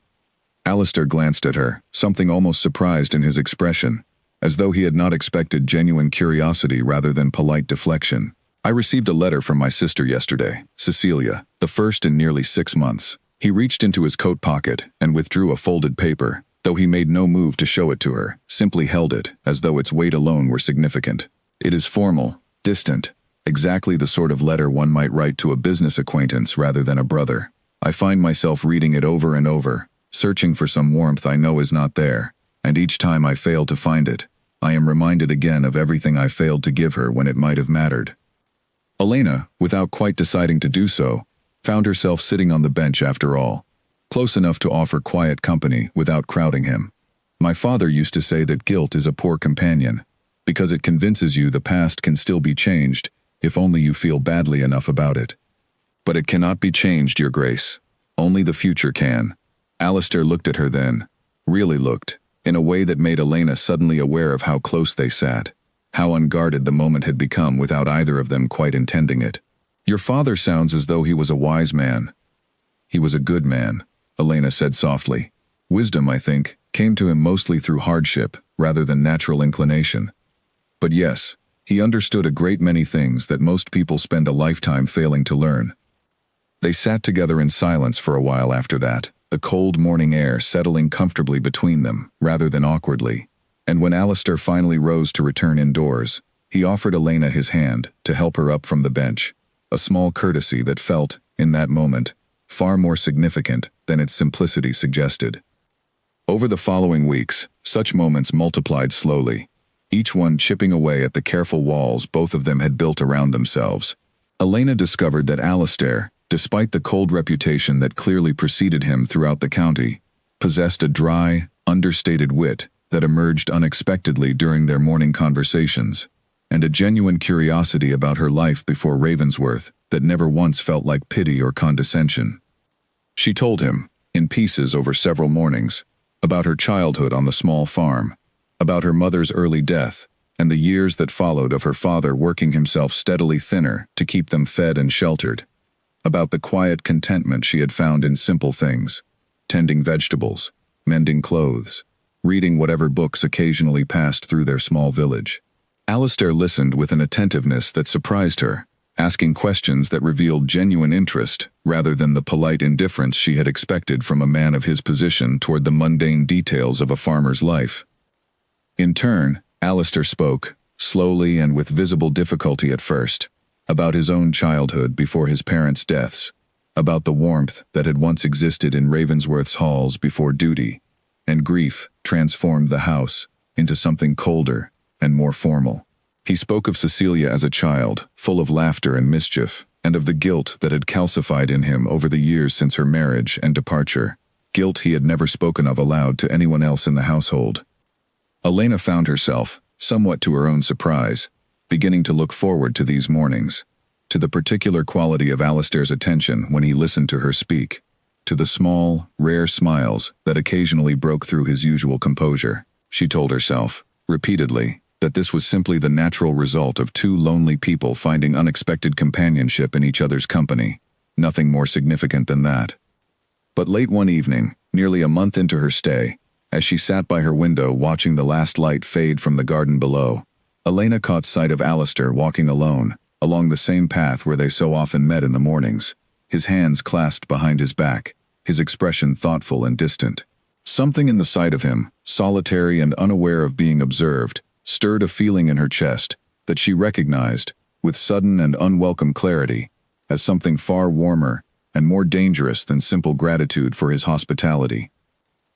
Alistair glanced at her, something almost surprised in his expression, as though he had not expected genuine curiosity rather than polite deflection. "I received a letter from my sister yesterday, Cecilia, the first in nearly 6 months." He reached into his coat pocket and withdrew a folded paper, though he made no move to show it to her, simply held it, as though its weight alone were significant. It is formal, distant, exactly the sort of letter one might write to a business acquaintance rather than a brother. I find myself reading it over and over, searching for some warmth I know is not there, and each time I fail to find it, I am reminded again of everything I failed to give her when it might have mattered. Elena, without quite deciding to do so, found herself sitting on the bench after all, close enough to offer quiet company without crowding him. My father used to say that guilt is a poor companion, because it convinces you the past can still be changed, if only you feel badly enough about it. But it cannot be changed, Your Grace. Only the future can. Alistair looked at her then, really looked, in a way that made Elena suddenly aware of how close they sat, how unguarded the moment had become without either of them quite intending it. Your father sounds as though he was a wise man. He was a good man, Elena said softly. Wisdom, I think, came to him mostly through hardship rather than natural inclination. But yes, he understood a great many things that most people spend a lifetime failing to learn. They sat together in silence for a while after that, the cold morning air settling comfortably between them, rather than awkwardly. And when Alistair finally rose to return indoors, he offered Elena his hand to help her up from the bench, a small courtesy that felt, in that moment, far more significant than its simplicity suggested. Over the following weeks, such moments multiplied slowly, each one chipping away at the careful walls both of them had built around themselves. Elena discovered that Alistair, despite the cold reputation that clearly preceded him throughout the county, possessed a dry, understated wit that emerged unexpectedly during their morning conversations, and a genuine curiosity about her life before Ravensworth that never once felt like pity or condescension. She told him, in pieces over several mornings, about her childhood on the small farm, about her mother's early death, and the years that followed of her father working himself steadily thinner to keep them fed and sheltered, about the quiet contentment she had found in simple things, tending vegetables, mending clothes, reading whatever books occasionally passed through their small village. Alistair listened with an attentiveness that surprised her, asking questions that revealed genuine interest rather than the polite indifference she had expected from a man of his position toward the mundane details of a farmer's life. In turn, Alistair spoke, slowly and with visible difficulty at first, about his own childhood before his parents' deaths, about the warmth that had once existed in Ravensworth's halls before duty, and grief transformed the house into something colder and more formal. He spoke of Cecilia as a child, full of laughter and mischief, and of the guilt that had calcified in him over the years since her marriage and departure, guilt he had never spoken of aloud to anyone else in the household. Elena found herself, somewhat to her own surprise, beginning to look forward to these mornings, to the particular quality of Alistair's attention when he listened to her speak, to the small, rare smiles that occasionally broke through his usual composure. She told herself, repeatedly, that this was simply the natural result of two lonely people finding unexpected companionship in each other's company, nothing more significant than that. But late one evening, nearly a month into her stay, as she sat by her window watching the last light fade from the garden below, Elena caught sight of Alistair walking alone, along the same path where they so often met in the mornings, his hands clasped behind his back, his expression thoughtful and distant. Something in the sight of him, solitary and unaware of being observed, stirred a feeling in her chest that she recognized, with sudden and unwelcome clarity, as something far warmer and more dangerous than simple gratitude for his hospitality.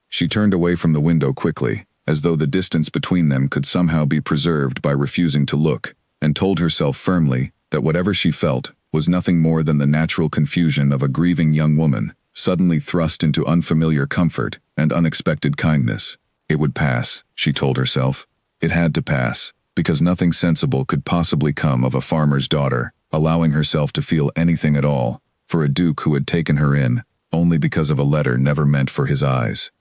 She turned away from the window quickly, as though the distance between them could somehow be preserved by refusing to look, and told herself firmly that whatever she felt was nothing more than the natural confusion of a grieving young woman, suddenly thrust into unfamiliar comfort and unexpected kindness. It would pass, she told herself. It had to pass, because nothing sensible could possibly come of a farmer's daughter, allowing herself to feel anything at all, for a duke who had taken her in, only because of a letter never meant for his eyes.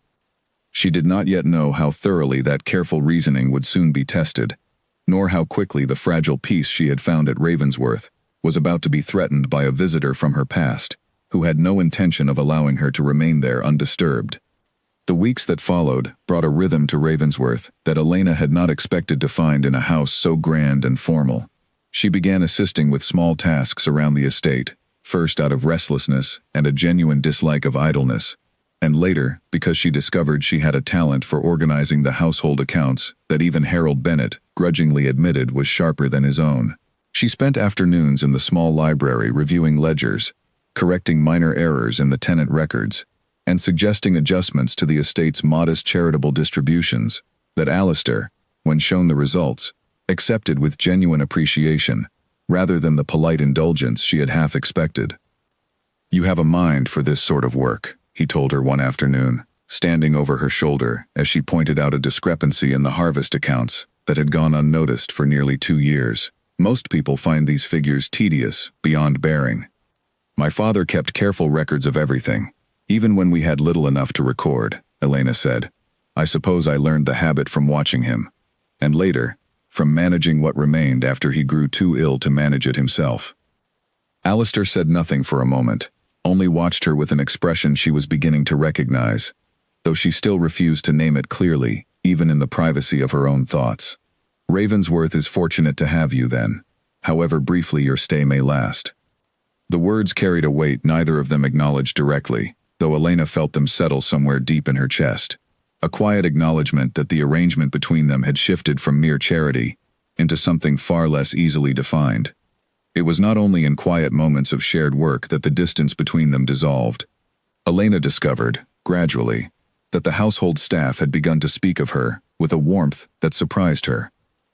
She did not yet know how thoroughly that careful reasoning would soon be tested, nor how quickly the fragile peace she had found at Ravensworth was about to be threatened by a visitor from her past, who had no intention of allowing her to remain there undisturbed. The weeks that followed brought a rhythm to Ravensworth that Elena had not expected to find in a house so grand and formal. She began assisting with small tasks around the estate, first out of restlessness and a genuine dislike of idleness, And later, because she discovered she had a talent for organizing the household accounts that even Harold Bennett grudgingly admitted was sharper than his own. She spent afternoons in the small library reviewing ledgers, correcting minor errors in the tenant records, and suggesting adjustments to the estate's modest charitable distributions that Alistair, when shown the results, accepted with genuine appreciation, rather than the polite indulgence she had half expected. "You have a mind for this sort of work," he told her one afternoon, standing over her shoulder as she pointed out a discrepancy in the harvest accounts that had gone unnoticed for nearly 2 years. "Most people find these figures tedious, beyond bearing. My father kept careful records of everything, even when we had little enough to record," Elena said. "I suppose I learned the habit from watching him, and later, from managing what remained after he grew too ill to manage it himself." Alistair said nothing for a moment, only watched her with an expression she was beginning to recognize, though she still refused to name it clearly, even in the privacy of her own thoughts. "Ravensworth is fortunate to have you, then, however briefly your stay may last." The words carried a weight neither of them acknowledged directly, though Elena felt them settle somewhere deep in her chest. A quiet acknowledgement that the arrangement between them had shifted from mere charity into something far less easily defined. It was not only in quiet moments of shared work that the distance between them dissolved. Elena discovered, gradually, that the household staff had begun to speak of her with a warmth that surprised her.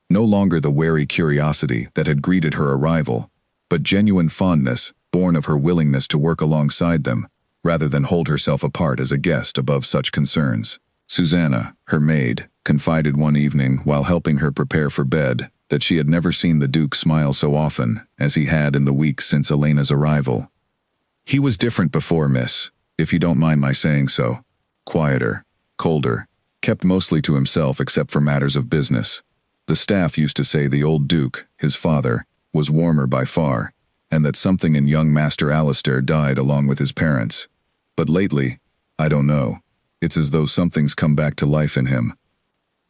No longer the wary curiosity that had greeted her arrival, but genuine fondness born of her willingness to work alongside them, rather than hold herself apart as a guest above such concerns. Susanna, her maid, confided one evening while helping her prepare for bed that she had never seen the Duke smile so often as he had in the weeks since Elena's arrival. "He was different before, miss, if you don't mind my saying so. Quieter, colder, kept mostly to himself except for matters of business. The staff used to say the old Duke, his father, was warmer by far, and that something in young Master Alistair died along with his parents. But lately, I don't know, it's as though something's come back to life in him."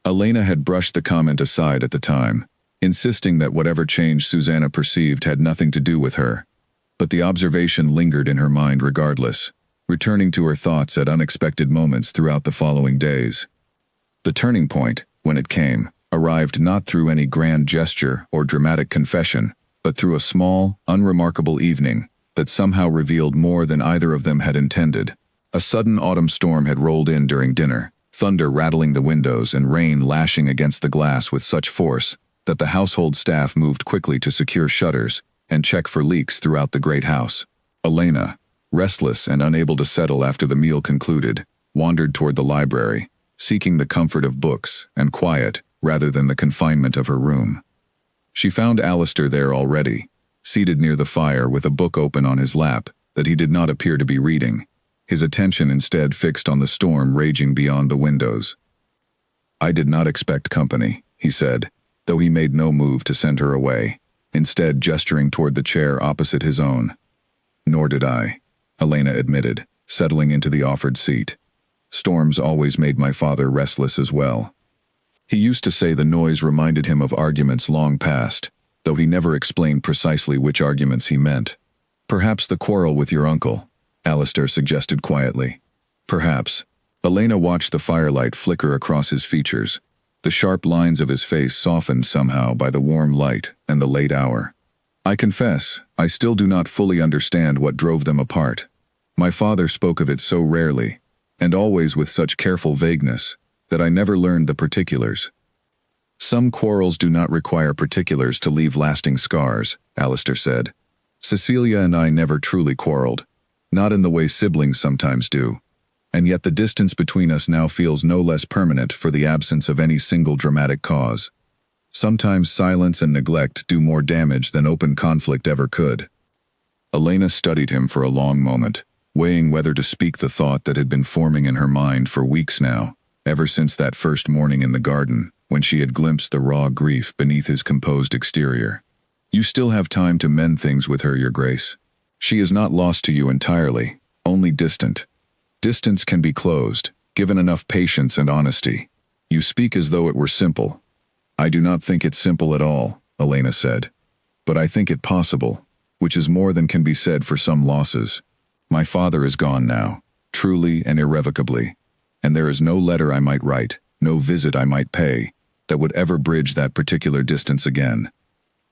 Elena had brushed the comment aside at the time, insisting that whatever change Susanna perceived had nothing to do with her. But the observation lingered in her mind regardless, returning to her thoughts at unexpected moments throughout the following days. The turning point, when it came, arrived not through any grand gesture or dramatic confession, but through a small, unremarkable evening that somehow revealed more than either of them had intended. A sudden autumn storm had rolled in during dinner, thunder rattling the windows and rain lashing against the glass with such force that the household staff moved quickly to secure shutters and check for leaks throughout the great house. Elena, restless and unable to settle after the meal concluded, wandered toward the library, seeking the comfort of books and quiet rather than the confinement of her room. She found Alistair there already, seated near the fire with a book open on his lap that he did not appear to be reading, his attention instead fixed on the storm raging beyond the windows. "I did not expect company," he said, though he made no move to send her away, instead gesturing toward the chair opposite his own. "Nor did I," Elena admitted, settling into the offered seat. "Storms always made my father restless as well. He used to say the noise reminded him of arguments long past, though he never explained precisely which arguments he meant. Perhaps the quarrel with your uncle," Alistair suggested quietly. "Perhaps." Elena watched the firelight flicker across his features, the sharp lines of his face softened somehow by the warm light and the late hour. "I confess, I still do not fully understand what drove them apart. My father spoke of it so rarely, and always with such careful vagueness, that I never learned the particulars." "Some quarrels do not require particulars to leave lasting scars," Alistair said. "Cecilia and I never truly quarreled, not in the way siblings sometimes do, and yet the distance between us now feels no less permanent for the absence of any single dramatic cause. Sometimes silence and neglect do more damage than open conflict ever could." Elena studied him for a long moment, weighing whether to speak the thought that had been forming in her mind for weeks now, ever since that first morning in the garden, when she had glimpsed the raw grief beneath his composed exterior. "You still have time to mend things with her, Your Grace. She is not lost to you entirely, only distant. Distance can be closed, given enough patience and honesty. You speak as though it were simple." "I do not think it simple at all," Elena said. "But I think it possible, which is more than can be said for some losses. My father is gone now, truly and irrevocably. And there is no letter I might write, no visit I might pay, that would ever bridge that particular distance again.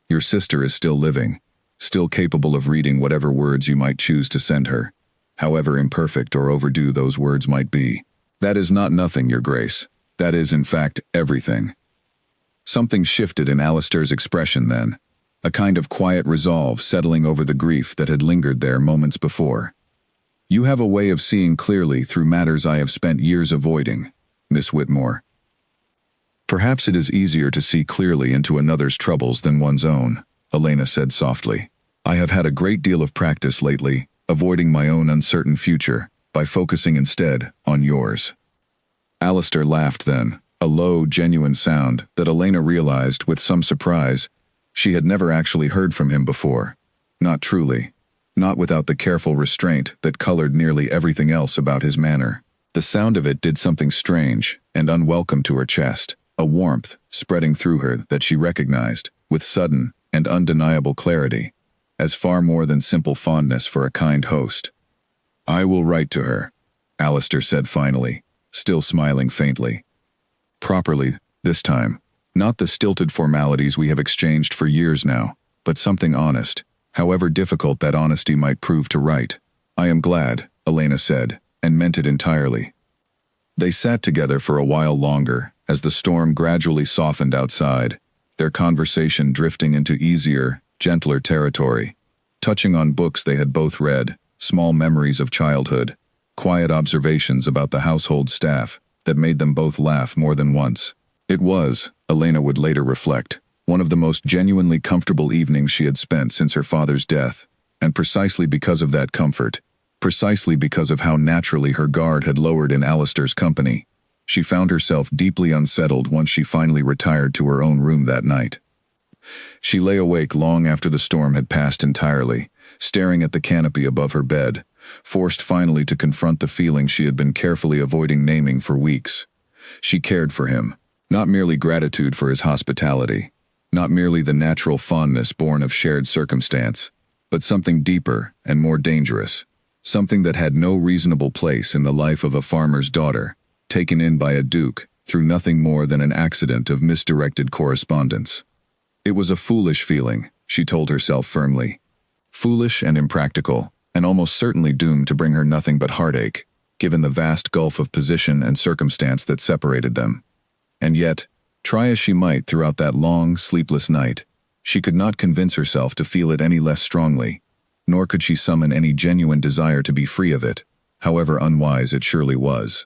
Your sister is still living, still capable of reading whatever words you might choose to send her, however imperfect or overdue those words might be. That is not nothing, Your Grace. That is, in fact, everything. Something shifted in Alistair's expression then, a kind of quiet resolve settling over the grief that had lingered there moments before. You have a way of seeing clearly through matters I have spent years avoiding, Miss Whitmore. Perhaps it is easier to see clearly into another's troubles than one's own, Elena said softly. I have had a great deal of practice lately, avoiding my own uncertain future, by focusing instead on yours. Alistair laughed then, a low, genuine sound that Elena realized with some surprise she had never actually heard from him before. Not truly. Not without the careful restraint that colored nearly everything else about his manner. The sound of it did something strange and unwelcome to her chest, a warmth spreading through her that she recognized, with sudden and undeniable clarity, as far more than simple fondness for a kind host. I will write to her, Alistair said finally, still smiling faintly. Properly, this time. Not the stilted formalities we have exchanged for years now, but something honest, however difficult that honesty might prove to write. I am glad, Elena said, and meant it entirely. They sat together for a while longer, as the storm gradually softened outside, their conversation drifting into easier, gentler territory, touching on books they had both read, small memories of childhood, quiet observations about the household staff that made them both laugh more than once. It was, Elena would later reflect, one of the most genuinely comfortable evenings she had spent since her father's death, and precisely because of that comfort, precisely because of how naturally her guard had lowered in Alistair's company, she found herself deeply unsettled once she finally retired to her own room that night. She lay awake long after the storm had passed entirely, staring at the canopy above her bed, forced finally to confront the feeling she had been carefully avoiding naming for weeks. She cared for him, not merely gratitude for his hospitality, not merely the natural fondness born of shared circumstance, but something deeper and more dangerous, something that had no reasonable place in the life of a farmer's daughter, taken in by a duke through nothing more than an accident of misdirected correspondence. It was a foolish feeling, she told herself firmly. Foolish and impractical, and almost certainly doomed to bring her nothing but heartache, given the vast gulf of position and circumstance that separated them. And yet, try as she might throughout that long, sleepless night, she could not convince herself to feel it any less strongly, nor could she summon any genuine desire to be free of it, however unwise it surely was.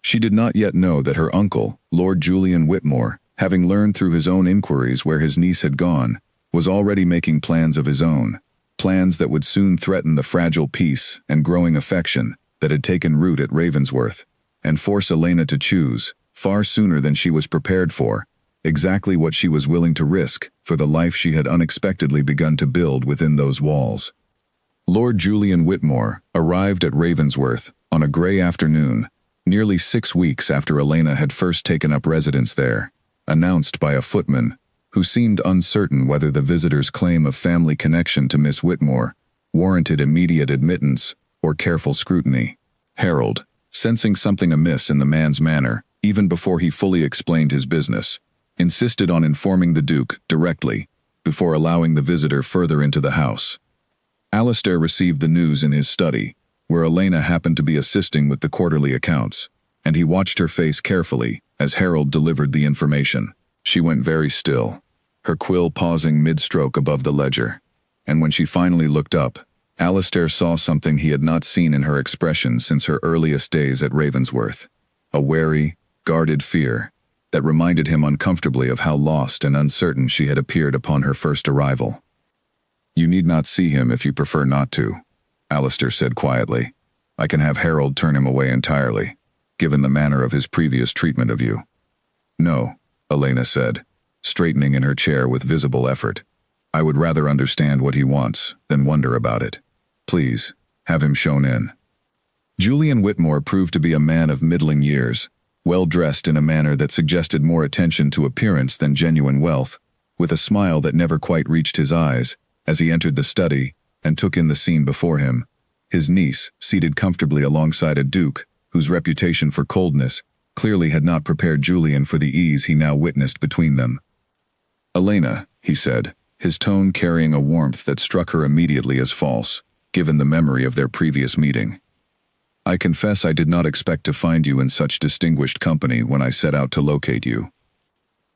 She did not yet know that her uncle, Lord Julian Whitmore, having learned through his own inquiries where his niece had gone, was already making plans of his own, plans that would soon threaten the fragile peace and growing affection that had taken root at Ravensworth, and force Elena to choose, far sooner than she was prepared for, exactly what she was willing to risk for the life she had unexpectedly begun to build within those walls. Lord Julian Whitmore arrived at Ravensworth on a gray afternoon, nearly 6 weeks after Elena had first taken up residence there, announced by a footman who seemed uncertain whether the visitor's claim of family connection to Miss Whitmore warranted immediate admittance or careful scrutiny. Harold, sensing something amiss in the man's manner, even before he fully explained his business, insisted on informing the Duke directly before allowing the visitor further into the house. Alistair received the news in his study, where Elena happened to be assisting with the quarterly accounts, and he watched her face carefully as Harold delivered the information. She went very still, her quill pausing mid-stroke above the ledger, and when she finally looked up, Alistair saw something he had not seen in her expression since her earliest days at Ravensworth, a wary, guarded fear that reminded him uncomfortably of how lost and uncertain she had appeared upon her first arrival. You need not see him if you prefer not to, Alistair said quietly. I can have Harold turn him away entirely, given the manner of his previous treatment of you. No, Elena said, straightening in her chair with visible effort. I would rather understand what he wants than wonder about it. Please, have him shown in. Julian Whitmore proved to be a man of middling years, well-dressed in a manner that suggested more attention to appearance than genuine wealth, with a smile that never quite reached his eyes as he entered the study and took in the scene before him. his niece, seated comfortably alongside a duke, whose reputation for coldness clearly had not prepared Julian for the ease he now witnessed between them. "Elena," he said, his tone carrying a warmth that struck her immediately as false, given the memory of their previous meeting. "I confess I did not expect to find you in such distinguished company when I set out to locate you.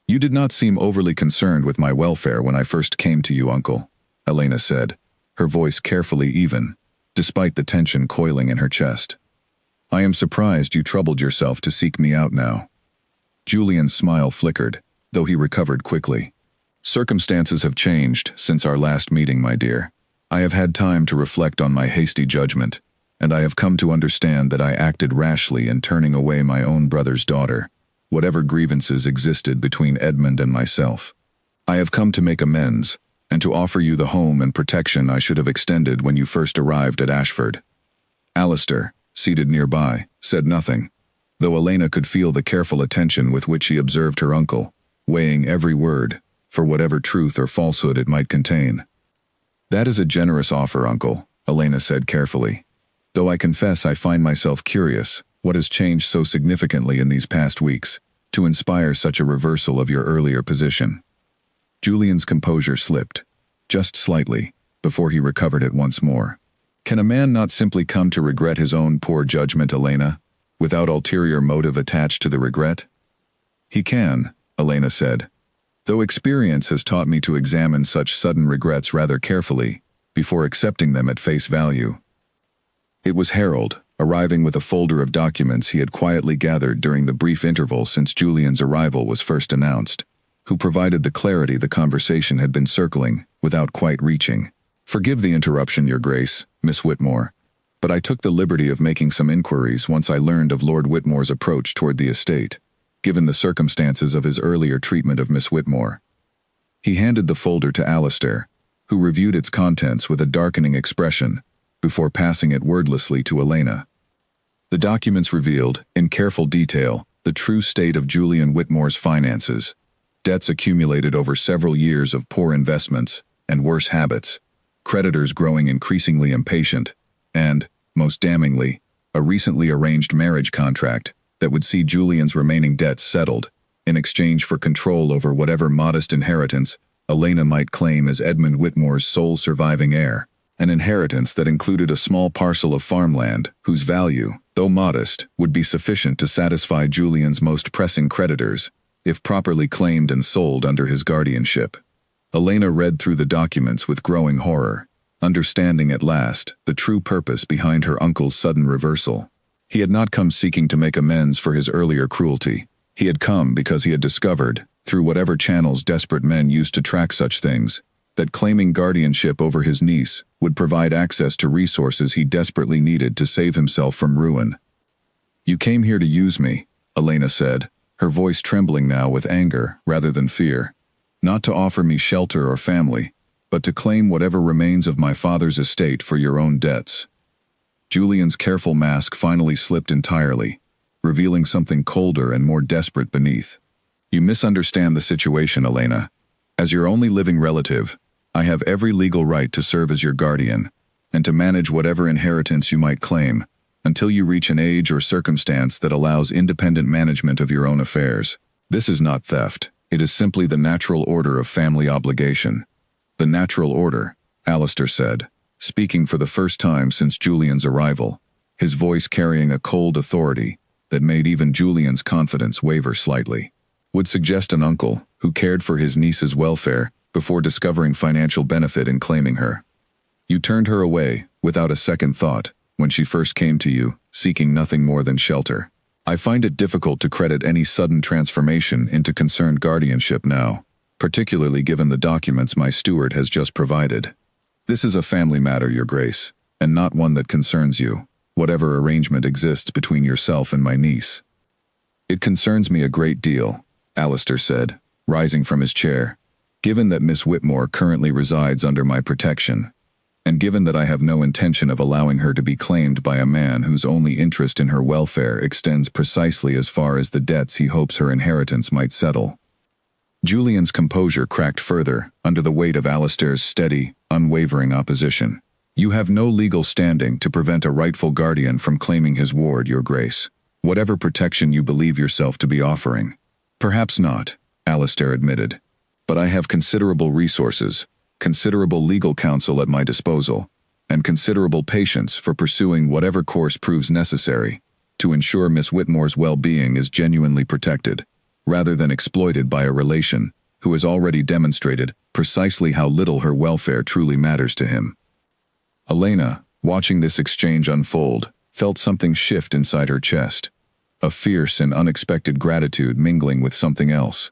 You did not seem overly concerned with my welfare when I first came to you, uncle," Elena said, her voice carefully even, despite the tension coiling in her chest. "I am surprised you troubled yourself to seek me out now." Julian's smile flickered, though he recovered quickly. "Circumstances have changed since our last meeting, my dear. I have had time to reflect on my hasty judgment, and I have come to understand that I acted rashly in turning away my own brother's daughter, whatever grievances existed between Edmund and myself. I have come to make amends, and to offer you the home and protection I should have extended when you first arrived at Ashford." Alistair, seated nearby, said nothing, though Elena could feel the careful attention with which he observed her uncle, weighing every word, for whatever truth or falsehood it might contain. "That is a generous offer, uncle," Elena said carefully, "though I confess I find myself curious what has changed so significantly in these past weeks to inspire such a reversal of your earlier position." Julian's composure slipped, just slightly, before he recovered it once more. "Can a man not simply come to regret his own poor judgment, Elena, without ulterior motive attached to the regret?" "He can," Elena said, "though experience has taught me to examine such sudden regrets rather carefully before accepting them at face value." It was Harold, arriving with a folder of documents he had quietly gathered during the brief interval since Julian's arrival was first announced, who provided the clarity the conversation had been circling without quite reaching. "Forgive the interruption, Your Grace, Miss Whitmore, but I took the liberty of making some inquiries once I learned of Lord Whitmore's approach toward the estate, given the circumstances of his earlier treatment of Miss Whitmore." He handed the folder to Alistair, who reviewed its contents with a darkening expression, before passing it wordlessly to Elena. The documents revealed, in careful detail, the true state of Julian Whitmore's finances, debts accumulated over several years of poor investments and worse habits, creditors growing increasingly impatient, and, most damningly, a recently arranged marriage contract that would see Julian's remaining debts settled in exchange for control over whatever modest inheritance Elena might claim as Edmund Whitmore's sole surviving heir, an inheritance that included a small parcel of farmland whose value, though modest, would be sufficient to satisfy Julian's most pressing creditors if properly claimed and sold under his guardianship. Elena read through the documents with growing horror, understanding at last the true purpose behind her uncle's sudden reversal. He had not come seeking to make amends for his earlier cruelty. He had come because he had discovered, through whatever channels desperate men used to track such things, that claiming guardianship over his niece would provide access to resources he desperately needed to save himself from ruin. "You came here to use me," Elena said, her voice trembling now with anger rather than fear. "Not to offer me shelter or family, but to claim whatever remains of my father's estate for your own debts." Julian's careful mask finally slipped entirely, revealing something colder and more desperate beneath. "You misunderstand the situation, Elena. As your only living relative, I have every legal right to serve as your guardian, and to manage whatever inheritance you might claim, until you reach an age or circumstance that allows independent management of your own affairs. This is not theft. It is simply the natural order of family obligation." "The natural order," Alistair said, speaking for the first time since Julian's arrival, his voice carrying a cold authority that made even Julian's confidence waver slightly, "would suggest an uncle who cared for his niece's welfare before discovering financial benefit in claiming her. You turned her away, without a second thought, when she first came to you, seeking nothing more than shelter. I find it difficult to credit any sudden transformation into concerned guardianship now, particularly given the documents my steward has just provided. This is a family matter, Your Grace, and not one that concerns you, whatever arrangement exists between yourself and my niece." "It concerns me a great deal," Alistair said, rising from his chair, "given that Miss Whitmore currently resides under my protection, and given that I have no intention of allowing her to be claimed by a man whose only interest in her welfare extends precisely as far as the debts he hopes her inheritance might settle." Julian's composure cracked further under the weight of Alistair's steady, unwavering opposition. You have no legal standing to prevent a rightful guardian from claiming his ward, Your Grace, whatever protection you believe yourself to be offering. Perhaps not, Alistair admitted. But I have considerable resources, considerable legal counsel at my disposal, and considerable patience for pursuing whatever course proves necessary to ensure Miss Whitmore's well-being is genuinely protected, rather than exploited by a relation who has already demonstrated precisely how little her welfare truly matters to him. Elena, watching this exchange unfold, felt something shift inside her chest, a fierce and unexpected gratitude mingling with something else,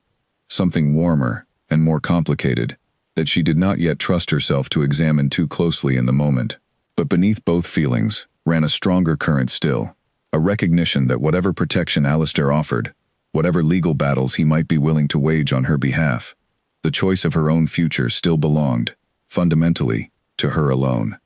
something warmer and more complicated, that she did not yet trust herself to examine too closely in the moment. But beneath both feelings ran a stronger current still, a recognition that whatever protection Alistair offered, whatever legal battles he might be willing to wage on her behalf, the choice of her own future still belonged, fundamentally, to her alone.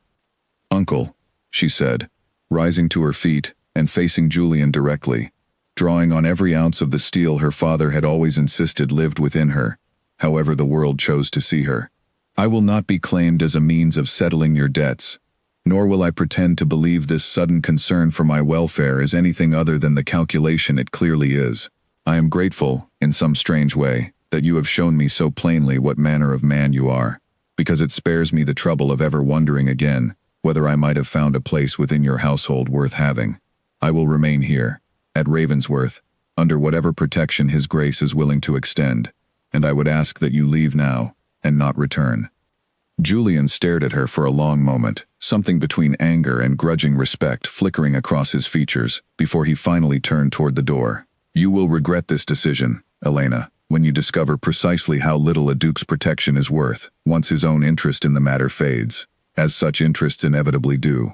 "Uncle," she said, rising to her feet and facing Julian directly, drawing on every ounce of the steel her father had always insisted lived within her, however the world chose to see her. "I will not be claimed as a means of settling your debts, nor will I pretend to believe this sudden concern for my welfare is anything other than the calculation it clearly is. I am grateful, in some strange way, that you have shown me so plainly what manner of man you are, because it spares me the trouble of ever wondering again whether I might have found a place within your household worth having. I will remain here, at Ravensworth, under whatever protection His Grace is willing to extend, and I would ask that you leave now, and not return." Julian stared at her for a long moment, something between anger and grudging respect flickering across his features, before he finally turned toward the door. "You will regret this decision, Elena, when you discover precisely how little a duke's protection is worth, once his own interest in the matter fades, as such interests inevitably do."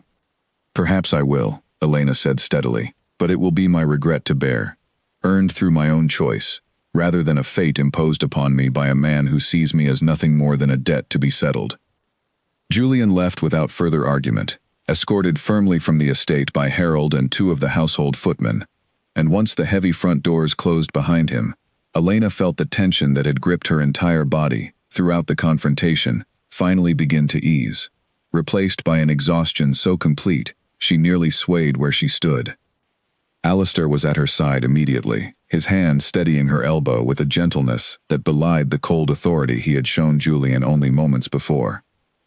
"Perhaps I will," Elena said steadily, "but it will be my regret to bear, earned through my own choice, rather than a fate imposed upon me by a man who sees me as nothing more than a debt to be settled." Julian left without further argument, escorted firmly from the estate by Harold and two of the household footmen, and once the heavy front doors closed behind him, Elena felt the tension that had gripped her entire body throughout the confrontation finally begin to ease, replaced by an exhaustion so complete she nearly swayed where she stood. Alistair was at her side immediately, his hand steadying her elbow with a gentleness that belied the cold authority he had shown Julian only moments before.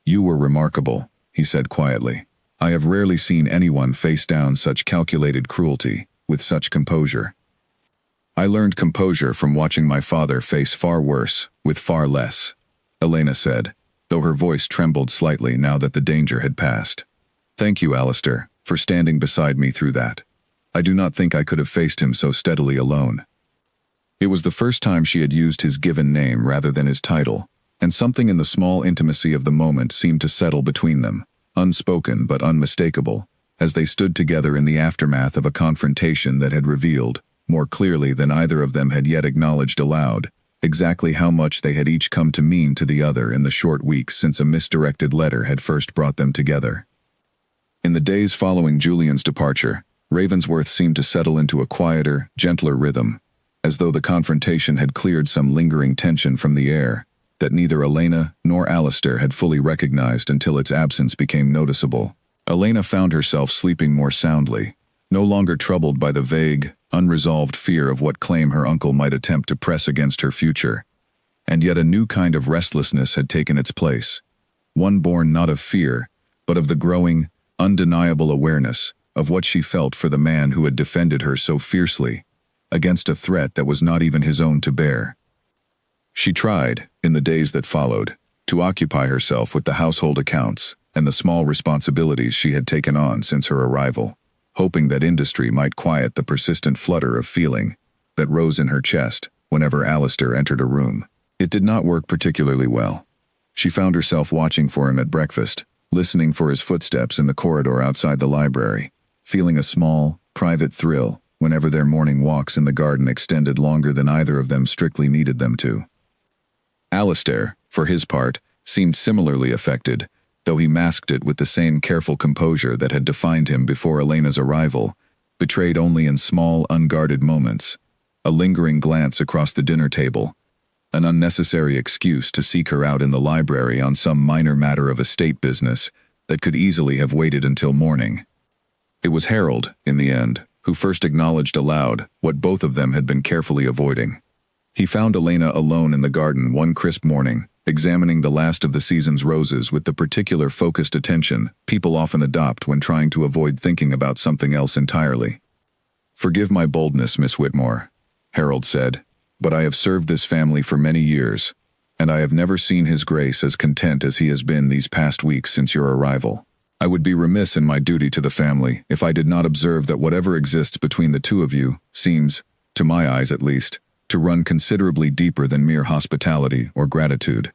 "You were remarkable," he said quietly. "I have rarely seen anyone face down such calculated cruelty with such composure." "I learned composure from watching my father face far worse with far less," Elena said, though her voice trembled slightly now that the danger had passed. "Thank you, Alistair, for standing beside me through that. I do not think I could have faced him so steadily alone." It was the first time she had used his given name rather than his title, and something in the small intimacy of the moment seemed to settle between them, unspoken but unmistakable, as they stood together in the aftermath of a confrontation that had revealed, more clearly than either of them had yet acknowledged aloud, exactly how much they had each come to mean to the other in the short weeks since a misdirected letter had first brought them together. In the days following Julian's departure, Ravensworth seemed to settle into a quieter, gentler rhythm, as though the confrontation had cleared some lingering tension from the air that neither Elena nor Alistair had fully recognized until its absence became noticeable. Elena found herself sleeping more soundly, no longer troubled by the vague, unresolved fear of what claim her uncle might attempt to press against her future. And yet a new kind of restlessness had taken its place, one born not of fear, but of the growing, undeniable awareness of what she felt for the man who had defended her so fiercely, against a threat that was not even his own to bear. She tried, in the days that followed, to occupy herself with the household accounts and the small responsibilities she had taken on since her arrival, hoping that industry might quiet the persistent flutter of feeling that rose in her chest whenever Alistair entered a room. It did not work particularly well. She found herself watching for him at breakfast, listening for his footsteps in the corridor outside the library, feeling a small, private thrill whenever their morning walks in the garden extended longer than either of them strictly needed them to. Alistair, for his part, seemed similarly affected, though he masked it with the same careful composure that had defined him before Elena's arrival, betrayed only in small, unguarded moments, a lingering glance across the dinner table, an unnecessary excuse to seek her out in the library on some minor matter of estate business, that could easily have waited until morning. It was Harold, in the end, who first acknowledged aloud what both of them had been carefully avoiding. He found Elena alone in the garden one crisp morning, examining the last of the season's roses with the particular focused attention people often adopt when trying to avoid thinking about something else entirely. "Forgive my boldness, Miss Whitmore," Harold said, "but I have served this family for many years, and I have never seen His Grace as content as he has been these past weeks since your arrival. I would be remiss in my duty to the family if I did not observe that whatever exists between the two of you seems, to my eyes at least, to run considerably deeper than mere hospitality or gratitude."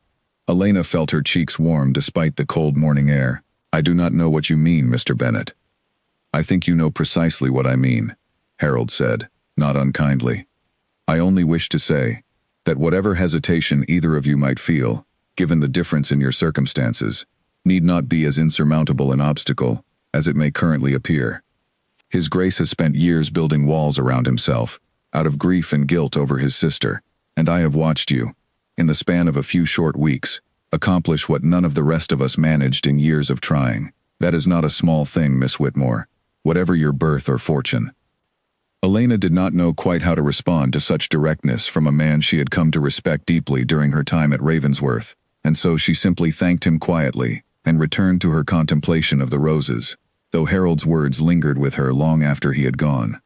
Elena felt her cheeks warm despite the cold morning air. "I do not know what you mean, Mr. Bennet." "I think you know precisely what I mean," Harold said, not unkindly. "I only wish to say that whatever hesitation either of you might feel, given the difference in your circumstances, need not be as insurmountable an obstacle as it may currently appear. His Grace has spent years building walls around himself, out of grief and guilt over his sister, and I have watched you, in the span of a few short weeks, accomplish what none of the rest of us managed in years of trying. That is not a small thing, Miss Whitmore, whatever your birth or fortune." Elena did not know quite how to respond to such directness from a man she had come to respect deeply during her time at Ravensworth, and so she simply thanked him quietly and returned to her contemplation of the roses, though Harold's words lingered with her long after he had gone.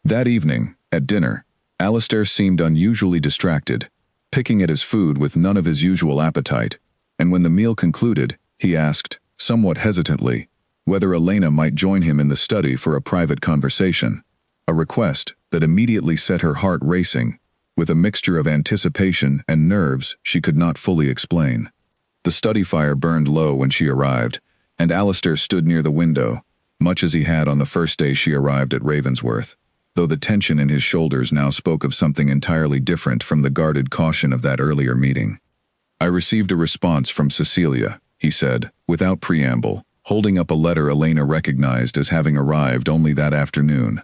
That evening, at dinner, Alistair seemed unusually distracted, picking at his food with none of his usual appetite, and when the meal concluded, he asked, somewhat hesitantly, whether Elena might join him in the study for a private conversation, a request that immediately set her heart racing, with a mixture of anticipation and nerves she could not fully explain. The study fire burned low when she arrived, and Alistair stood near the window, much as he had on the first day she arrived at Ravensworth, though the tension in his shoulders now spoke of something entirely different from the guarded caution of that earlier meeting. "I received a response from Cecilia," he said, without preamble, holding up a letter Elena recognized as having arrived only that afternoon.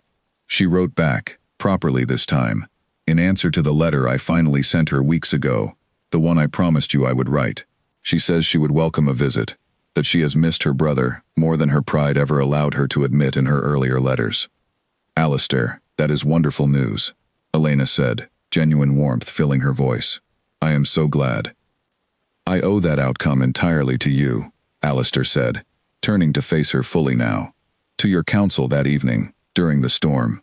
She wrote back, properly this time, in answer to the letter I finally sent her weeks ago, the one I promised you I would write. She says she would welcome a visit, that she has missed her brother more than her pride ever allowed her to admit in her earlier letters. "Alistair, that is wonderful news," Elena said, genuine warmth filling her voice. "I am so glad." "I owe that outcome entirely to you," Alistair said, turning to face her fully now. "To your counsel that evening, during the storm,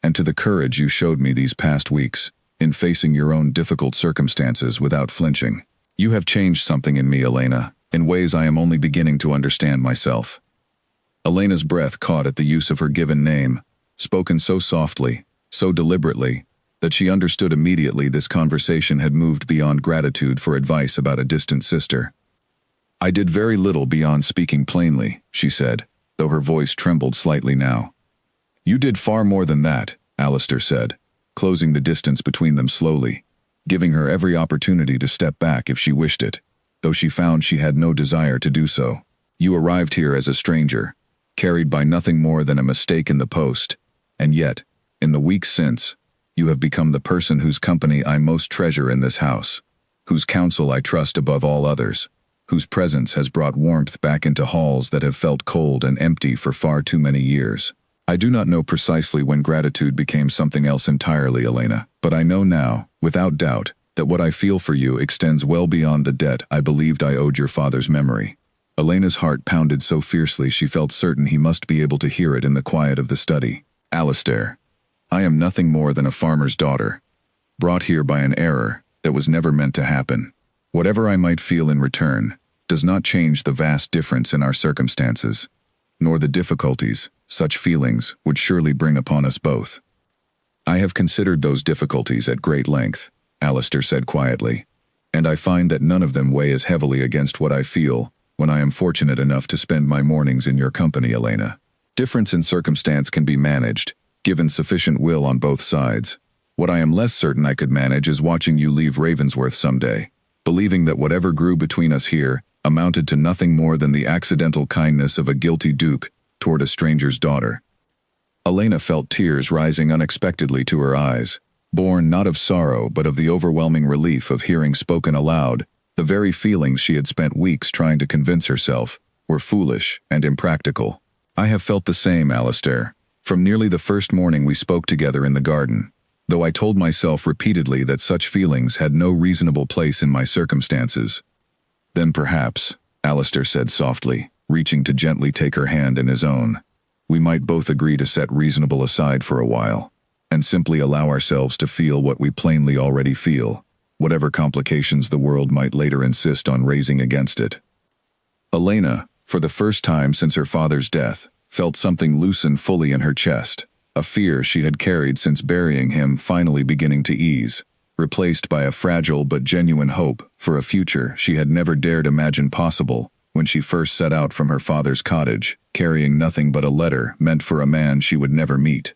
and to the courage you showed me these past weeks, in facing your own difficult circumstances without flinching. You have changed something in me, Elena, in ways I am only beginning to understand myself." Elena's breath caught at the use of her given name, spoken so softly, so deliberately, that she understood immediately this conversation had moved beyond gratitude for advice about a distant sister. "I did very little beyond speaking plainly," she said, though her voice trembled slightly now. "You did far more than that," Alistair said, closing the distance between them slowly, giving her every opportunity to step back if she wished it, though she found she had no desire to do so. "You arrived here as a stranger, carried by nothing more than a mistake in the post, and yet, in the weeks since, you have become the person whose company I most treasure in this house, whose counsel I trust above all others, whose presence has brought warmth back into halls that have felt cold and empty for far too many years. I do not know precisely when gratitude became something else entirely, Elena, but I know now, without doubt, that what I feel for you extends well beyond the debt I believed I owed your father's memory." Elena's heart pounded so fiercely she felt certain he must be able to hear it in the quiet of the study. "Alistair, I am nothing more than a farmer's daughter, brought here by an error that was never meant to happen. Whatever I might feel in return does not change the vast difference in our circumstances, nor the difficulties such feelings would surely bring upon us both." "I have considered those difficulties at great length," Alistair said quietly, "and I find that none of them weigh as heavily against what I feel when I am fortunate enough to spend my mornings in your company, Elena. Difference in circumstance can be managed, given sufficient will on both sides. What I am less certain I could manage is watching you leave Ravensworth someday, believing that whatever grew between us here amounted to nothing more than the accidental kindness of a guilty duke toward a stranger's daughter." Elena felt tears rising unexpectedly to her eyes, born not of sorrow but of the overwhelming relief of hearing spoken aloud the very feelings she had spent weeks trying to convince herself were foolish and impractical. I have felt the same, Alistair, from nearly the first morning we spoke together in the garden, though I told myself repeatedly that such feelings had no reasonable place in my circumstances. Then perhaps, Alistair said softly, reaching to gently take her hand in his own, we might both agree to set reasonable aside for a while, and simply allow ourselves to feel what we plainly already feel, whatever complications the world might later insist on raising against it. Elena, for the first time since her father's death, felt something loosen fully in her chest, a fear she had carried since burying him finally beginning to ease, replaced by a fragile but genuine hope for a future she had never dared imagine possible when she first set out from her father's cottage, carrying nothing but a letter meant for a man she would never meet.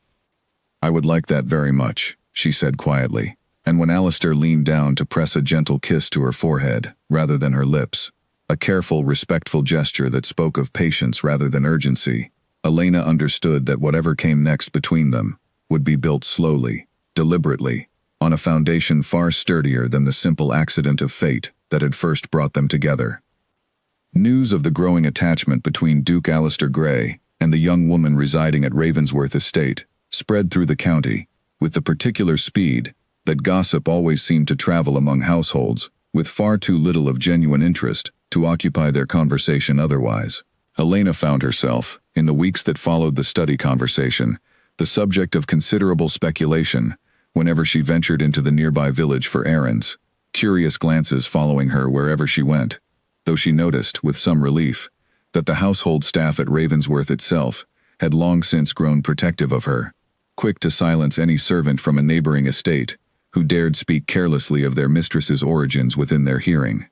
I would like that very much, she said quietly, and when Alistair leaned down to press a gentle kiss to her forehead, rather than her lips, a careful, respectful gesture that spoke of patience rather than urgency, Elena understood that whatever came next between them would be built slowly, deliberately, on a foundation far sturdier than the simple accident of fate that had first brought them together. News of the growing attachment between Duke Alistair Gray and the young woman residing at Ravensworth Estate spread through the county with the particular speed that gossip always seemed to travel among households with far too little of genuine interest to occupy their conversation otherwise. Elena found herself, in the weeks that followed the study conversation, the subject of considerable speculation whenever she ventured into the nearby village for errands, curious glances following her wherever she went, though she noticed, with some relief, that the household staff at Ravensworth itself had long since grown protective of her, quick to silence any servant from a neighboring estate who dared speak carelessly of their mistress's origins within their hearing.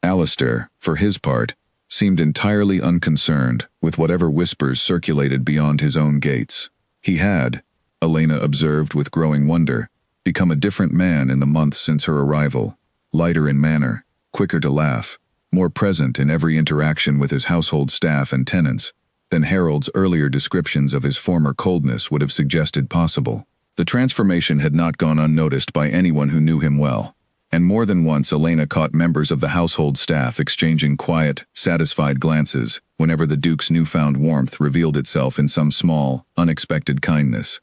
Alistair, for his part, seemed entirely unconcerned with whatever whispers circulated beyond his own gates. He had, Elena observed with growing wonder, become a different man in the months since her arrival, lighter in manner, quicker to laugh, more present in every interaction with his household staff and tenants than Harold's earlier descriptions of his former coldness would have suggested possible. The transformation had not gone unnoticed by anyone who knew him well, and more than once Elena caught members of the household staff exchanging quiet, satisfied glances whenever the Duke's newfound warmth revealed itself in some small, unexpected kindness.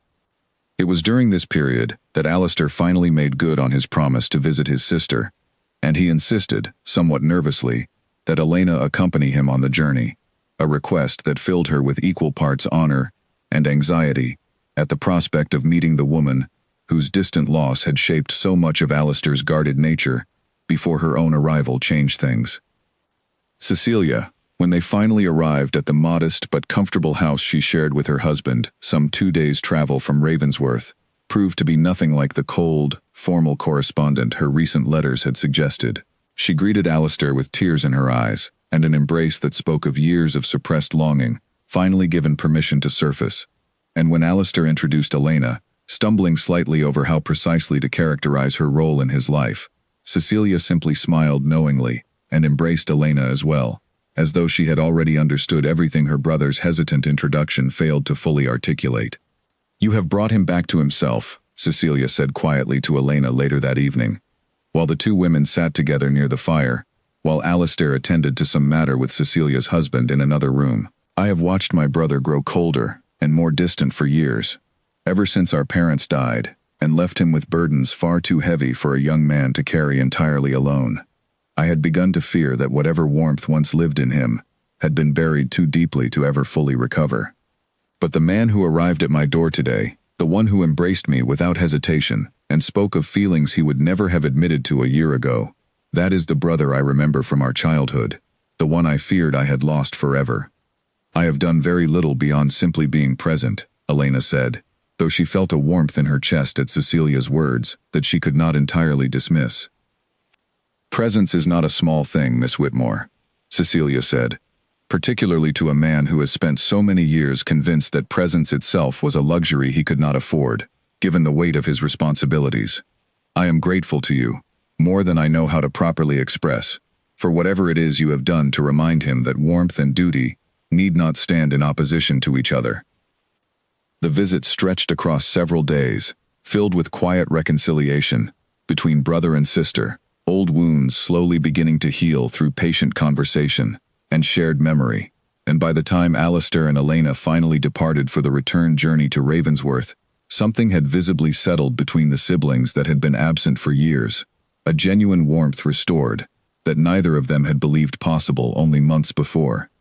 It was during this period that Alistair finally made good on his promise to visit his sister, and he insisted, somewhat nervously, that Elena accompany him on the journey, a request that filled her with equal parts honor and anxiety at the prospect of meeting the woman whose distant loss had shaped so much of Alistair's guarded nature before her own arrival changed things. Cecilia, when they finally arrived at the modest but comfortable house she shared with her husband, some 2 days' travel from Ravensworth, proved to be nothing like the cold, formal correspondent her recent letters had suggested. She greeted Alistair with tears in her eyes and an embrace that spoke of years of suppressed longing, finally given permission to surface. And when Alistair introduced Elena, stumbling slightly over how precisely to characterize her role in his life, Cecilia simply smiled knowingly and embraced Elena as well, as though she had already understood everything her brother's hesitant introduction failed to fully articulate. "You have brought him back to himself," Cecilia said quietly to Elena later that evening, while the two women sat together near the fire, while Alistair attended to some matter with Cecilia's husband in another room. "I have watched my brother grow colder and more distant for years, ever since our parents died, and left him with burdens far too heavy for a young man to carry entirely alone. I had begun to fear that whatever warmth once lived in him had been buried too deeply to ever fully recover. But the man who arrived at my door today, the one who embraced me without hesitation and spoke of feelings he would never have admitted to a year ago, that is the brother I remember from our childhood, the one I feared I had lost forever. I have done very little beyond simply being present," Elena said, though she felt a warmth in her chest at Cecilia's words that she could not entirely dismiss. "Presence is not a small thing, Miss Whitmore," Cecilia said, "particularly to a man who has spent so many years convinced that presence itself was a luxury he could not afford, given the weight of his responsibilities. I am grateful to you, more than I know how to properly express, for whatever it is you have done to remind him that warmth and duty need not stand in opposition to each other." The visit stretched across several days, filled with quiet reconciliation between brother and sister, old wounds slowly beginning to heal through patient conversation, and shared memory, and by the time Alistair and Elena finally departed for the return journey to Ravensworth, something had visibly settled between the siblings that had been absent for years, a genuine warmth restored, that neither of them had believed possible only months before.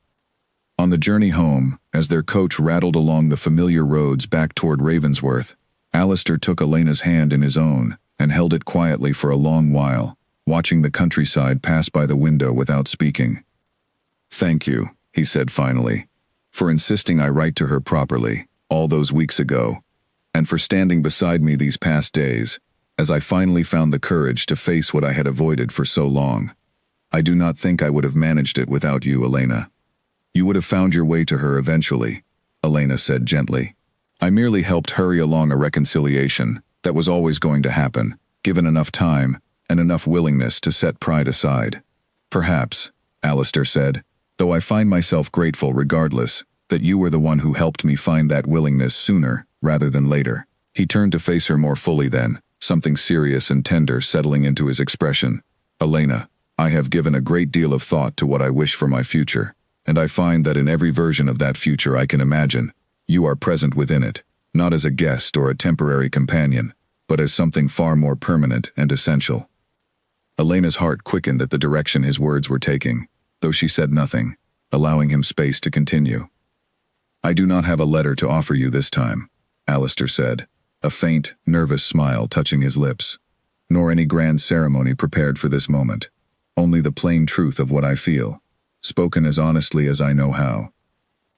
On the journey home, as their coach rattled along the familiar roads back toward Ravensworth, Alistair took Elena's hand in his own and held it quietly for a long while, watching the countryside pass by the window without speaking. "Thank you," he said finally, "for insisting I write to her properly, all those weeks ago, and for standing beside me these past days, as I finally found the courage to face what I had avoided for so long. I do not think I would have managed it without you, Elena." "You would have found your way to her eventually," Elena said gently. "I merely helped hurry along a reconciliation that was always going to happen, given enough time and enough willingness to set pride aside." "Perhaps," Alistair said, "though I find myself grateful regardless, that you were the one who helped me find that willingness sooner rather than later." He turned to face her more fully then, something serious and tender settling into his expression. "Elena, I have given a great deal of thought to what I wish for my future, and I find that in every version of that future I can imagine, you are present within it, not as a guest or a temporary companion, but as something far more permanent and essential." Elena's heart quickened at the direction his words were taking, though she said nothing, allowing him space to continue. "I do not have a letter to offer you this time," Alistair said, a faint, nervous smile touching his lips. "Nor any grand ceremony prepared for this moment. Only the plain truth of what I feel, spoken as honestly as I know how.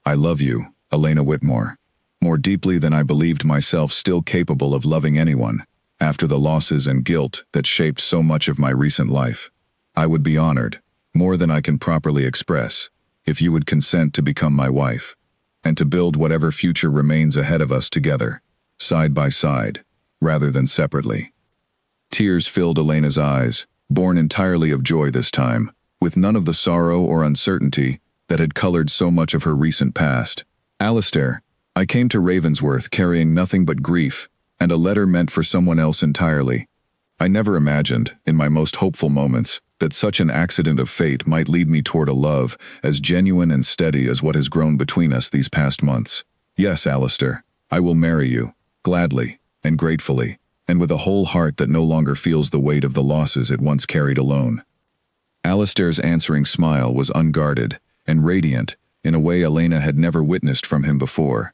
I love you, Elena Whitmore, more deeply than I believed myself still capable of loving anyone, after the losses and guilt that shaped so much of my recent life. I would be honored, more than I can properly express, if you would consent to become my wife, and to build whatever future remains ahead of us together, side by side, rather than separately." Tears filled Elena's eyes, born entirely of joy this time, with none of the sorrow or uncertainty that had colored so much of her recent past. "Alistair, I came to Ravensworth carrying nothing but grief, and a letter meant for someone else entirely. I never imagined, in my most hopeful moments, that such an accident of fate might lead me toward a love as genuine and steady as what has grown between us these past months. Yes, Alistair, I will marry you, gladly and gratefully, and with a whole heart that no longer feels the weight of the losses it once carried alone." Alistair's answering smile was unguarded and radiant in a way Elena had never witnessed from him before,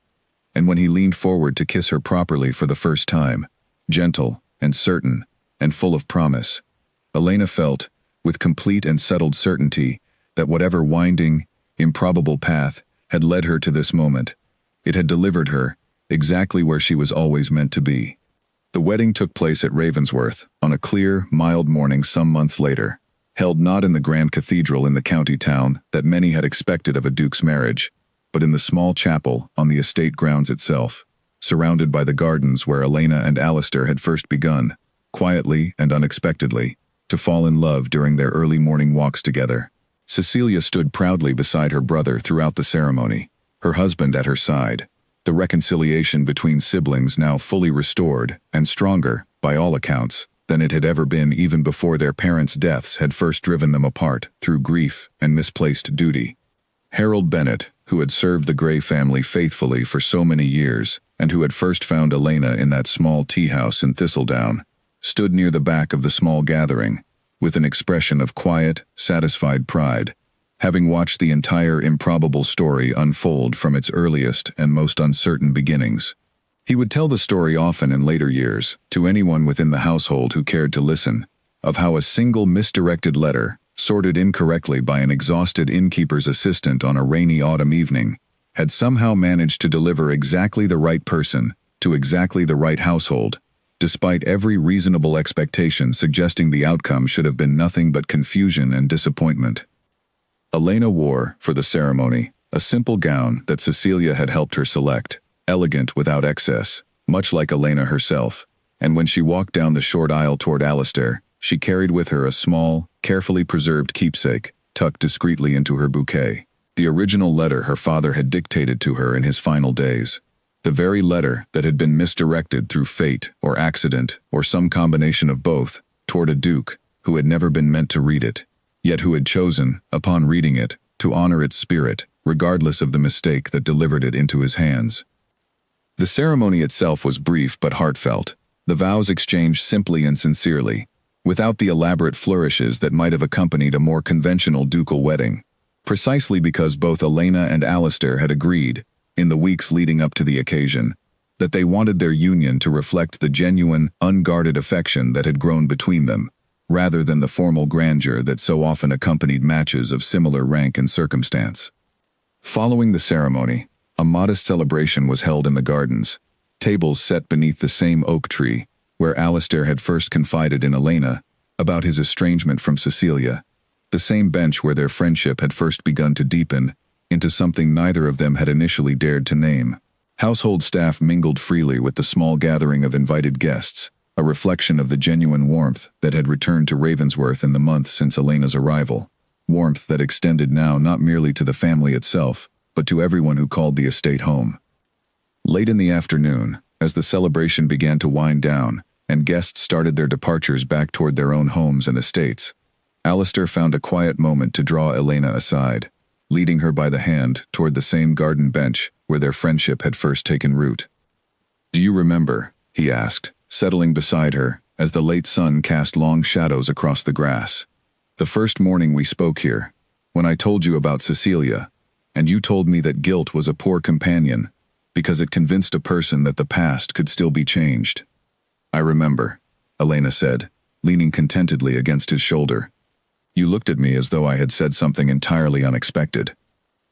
and when he leaned forward to kiss her properly for the first time, gentle and certain and full of promise, Elena felt, with complete and settled certainty, that whatever winding, improbable path had led her to this moment, it had delivered her exactly where she was always meant to be. The wedding took place at Ravensworth on a clear, mild morning some months later, held not in the grand cathedral in the county town that many had expected of a duke's marriage, but in the small chapel on the estate grounds itself, surrounded by the gardens where Elena and Alistair had first begun, quietly and unexpectedly, to fall in love during their early morning walks together. Cecilia stood proudly beside her brother throughout the ceremony, her husband at her side, the reconciliation between siblings now fully restored and stronger, by all accounts, than it had ever been even before their parents' deaths had first driven them apart through grief and misplaced duty. Harold Bennett, who had served the Grey family faithfully for so many years, and who had first found Elena in that small tea-house in Thistledown, stood near the back of the small gathering, with an expression of quiet, satisfied pride, having watched the entire improbable story unfold from its earliest and most uncertain beginnings. He would tell the story often in later years, to anyone within the household who cared to listen, of how a single misdirected letter, sorted incorrectly by an exhausted innkeeper's assistant on a rainy autumn evening, had somehow managed to deliver exactly the right person to exactly the right household, despite every reasonable expectation suggesting the outcome should have been nothing but confusion and disappointment. Elena wore, for the ceremony, a simple gown that Cecilia had helped her select, elegant without excess, much like Elena herself, and when she walked down the short aisle toward Alistair, she carried with her a small, carefully preserved keepsake, tucked discreetly into her bouquet. The original letter her father had dictated to her in his final days. The very letter that had been misdirected through fate or accident or some combination of both toward a duke who had never been meant to read it, yet who had chosen, upon reading it, to honor its spirit, regardless of the mistake that delivered it into his hands. The ceremony itself was brief but heartfelt, the vows exchanged simply and sincerely, without the elaborate flourishes that might have accompanied a more conventional ducal wedding, precisely because both Elena and Alistair had agreed, in the weeks leading up to the occasion, that they wanted their union to reflect the genuine, unguarded affection that had grown between them, rather than the formal grandeur that so often accompanied matches of similar rank and circumstance. Following the ceremony, a modest celebration was held in the gardens, tables set beneath the same oak tree, where Alistair had first confided in Elena about his estrangement from Cecilia, the same bench where their friendship had first begun to deepen into something neither of them had initially dared to name. Household staff mingled freely with the small gathering of invited guests, a reflection of the genuine warmth that had returned to Ravensworth in the months since Elena's arrival, warmth that extended now not merely to the family itself, but to everyone who called the estate home. Late in the afternoon, as the celebration began to wind down, and guests started their departures back toward their own homes and estates, Alistair found a quiet moment to draw Elena aside, leading her by the hand toward the same garden bench where their friendship had first taken root. "Do you remember?" he asked, settling beside her as the late sun cast long shadows across the grass. "The first morning we spoke here, when I told you about Cecilia, and you told me that guilt was a poor companion because it convinced a person that the past could still be changed." "I remember," Elena said, leaning contentedly against his shoulder. "You looked at me as though I had said something entirely unexpected."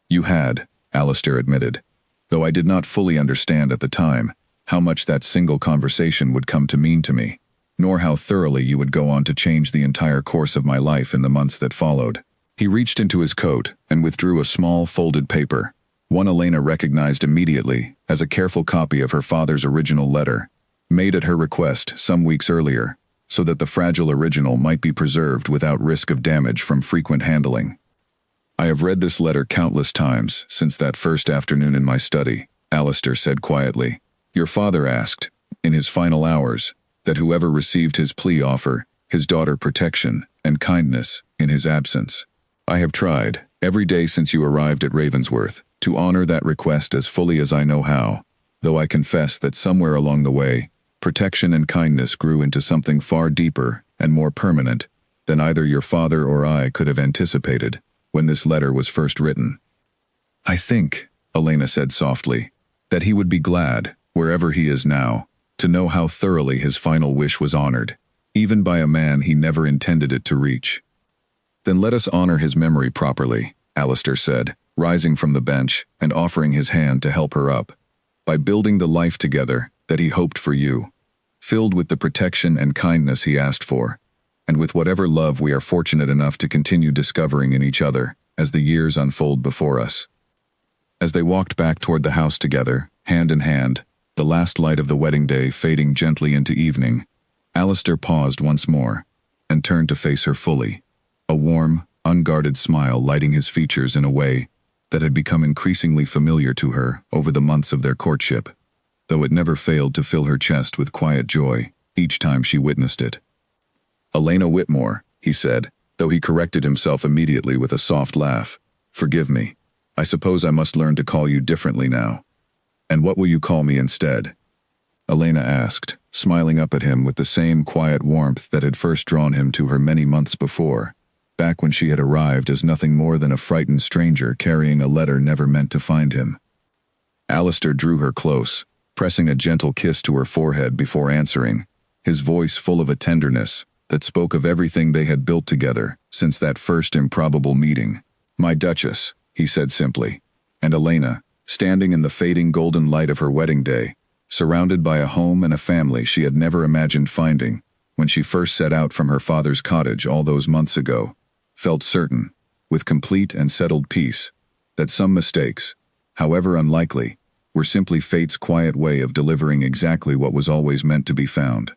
"You had," Alistair admitted, "though I did not fully understand at the time how much that single conversation would come to mean to me, nor how thoroughly you would go on to change the entire course of my life in the months that followed." He reached into his coat and withdrew a small folded paper, one Elena recognized immediately as a careful copy of her father's original letter, made at her request some weeks earlier, so that the fragile original might be preserved without risk of damage from frequent handling. "I have read this letter countless times since that first afternoon in my study," Alistair said quietly. "Your father asked, in his final hours, that whoever received his plea offer his daughter protection and kindness in his absence. I have tried, every day since you arrived at Ravensworth, to honor that request as fully as I know how, though I confess that somewhere along the way, protection and kindness grew into something far deeper and more permanent than either your father or I could have anticipated when this letter was first written." "I think," Elena said softly, "that he would be glad, wherever he is now, to know how thoroughly his final wish was honored, even by a man he never intended it to reach." "Then let us honor his memory properly," Alistair said, rising from the bench and offering his hand to help her up, "by building the life together that he hoped for you, filled with the protection and kindness he asked for, and with whatever love we are fortunate enough to continue discovering in each other as the years unfold before us." As they walked back toward the house together, hand in hand, the last light of the wedding day fading gently into evening, Alistair paused once more and turned to face her fully, a warm, unguarded smile lighting his features in a way that had become increasingly familiar to her over the months of their courtship, though it never failed to fill her chest with quiet joy each time she witnessed it. "Elena Whitmore," he said, though he corrected himself immediately with a soft laugh. "Forgive me. I suppose I must learn to call you differently now." "And what will you call me instead?" Elena asked, smiling up at him with the same quiet warmth that had first drawn him to her many months before, back when she had arrived as nothing more than a frightened stranger carrying a letter never meant to find him. Alistair drew her close, pressing a gentle kiss to her forehead before answering, his voice full of a tenderness that spoke of everything they had built together since that first improbable meeting. "My Duchess," he said simply, and Elena, standing in the fading golden light of her wedding day, surrounded by a home and a family she had never imagined finding when she first set out from her father's cottage all those months ago, felt certain, with complete and settled peace, that some mistakes, however unlikely, were simply fate's quiet way of delivering exactly what was always meant to be found.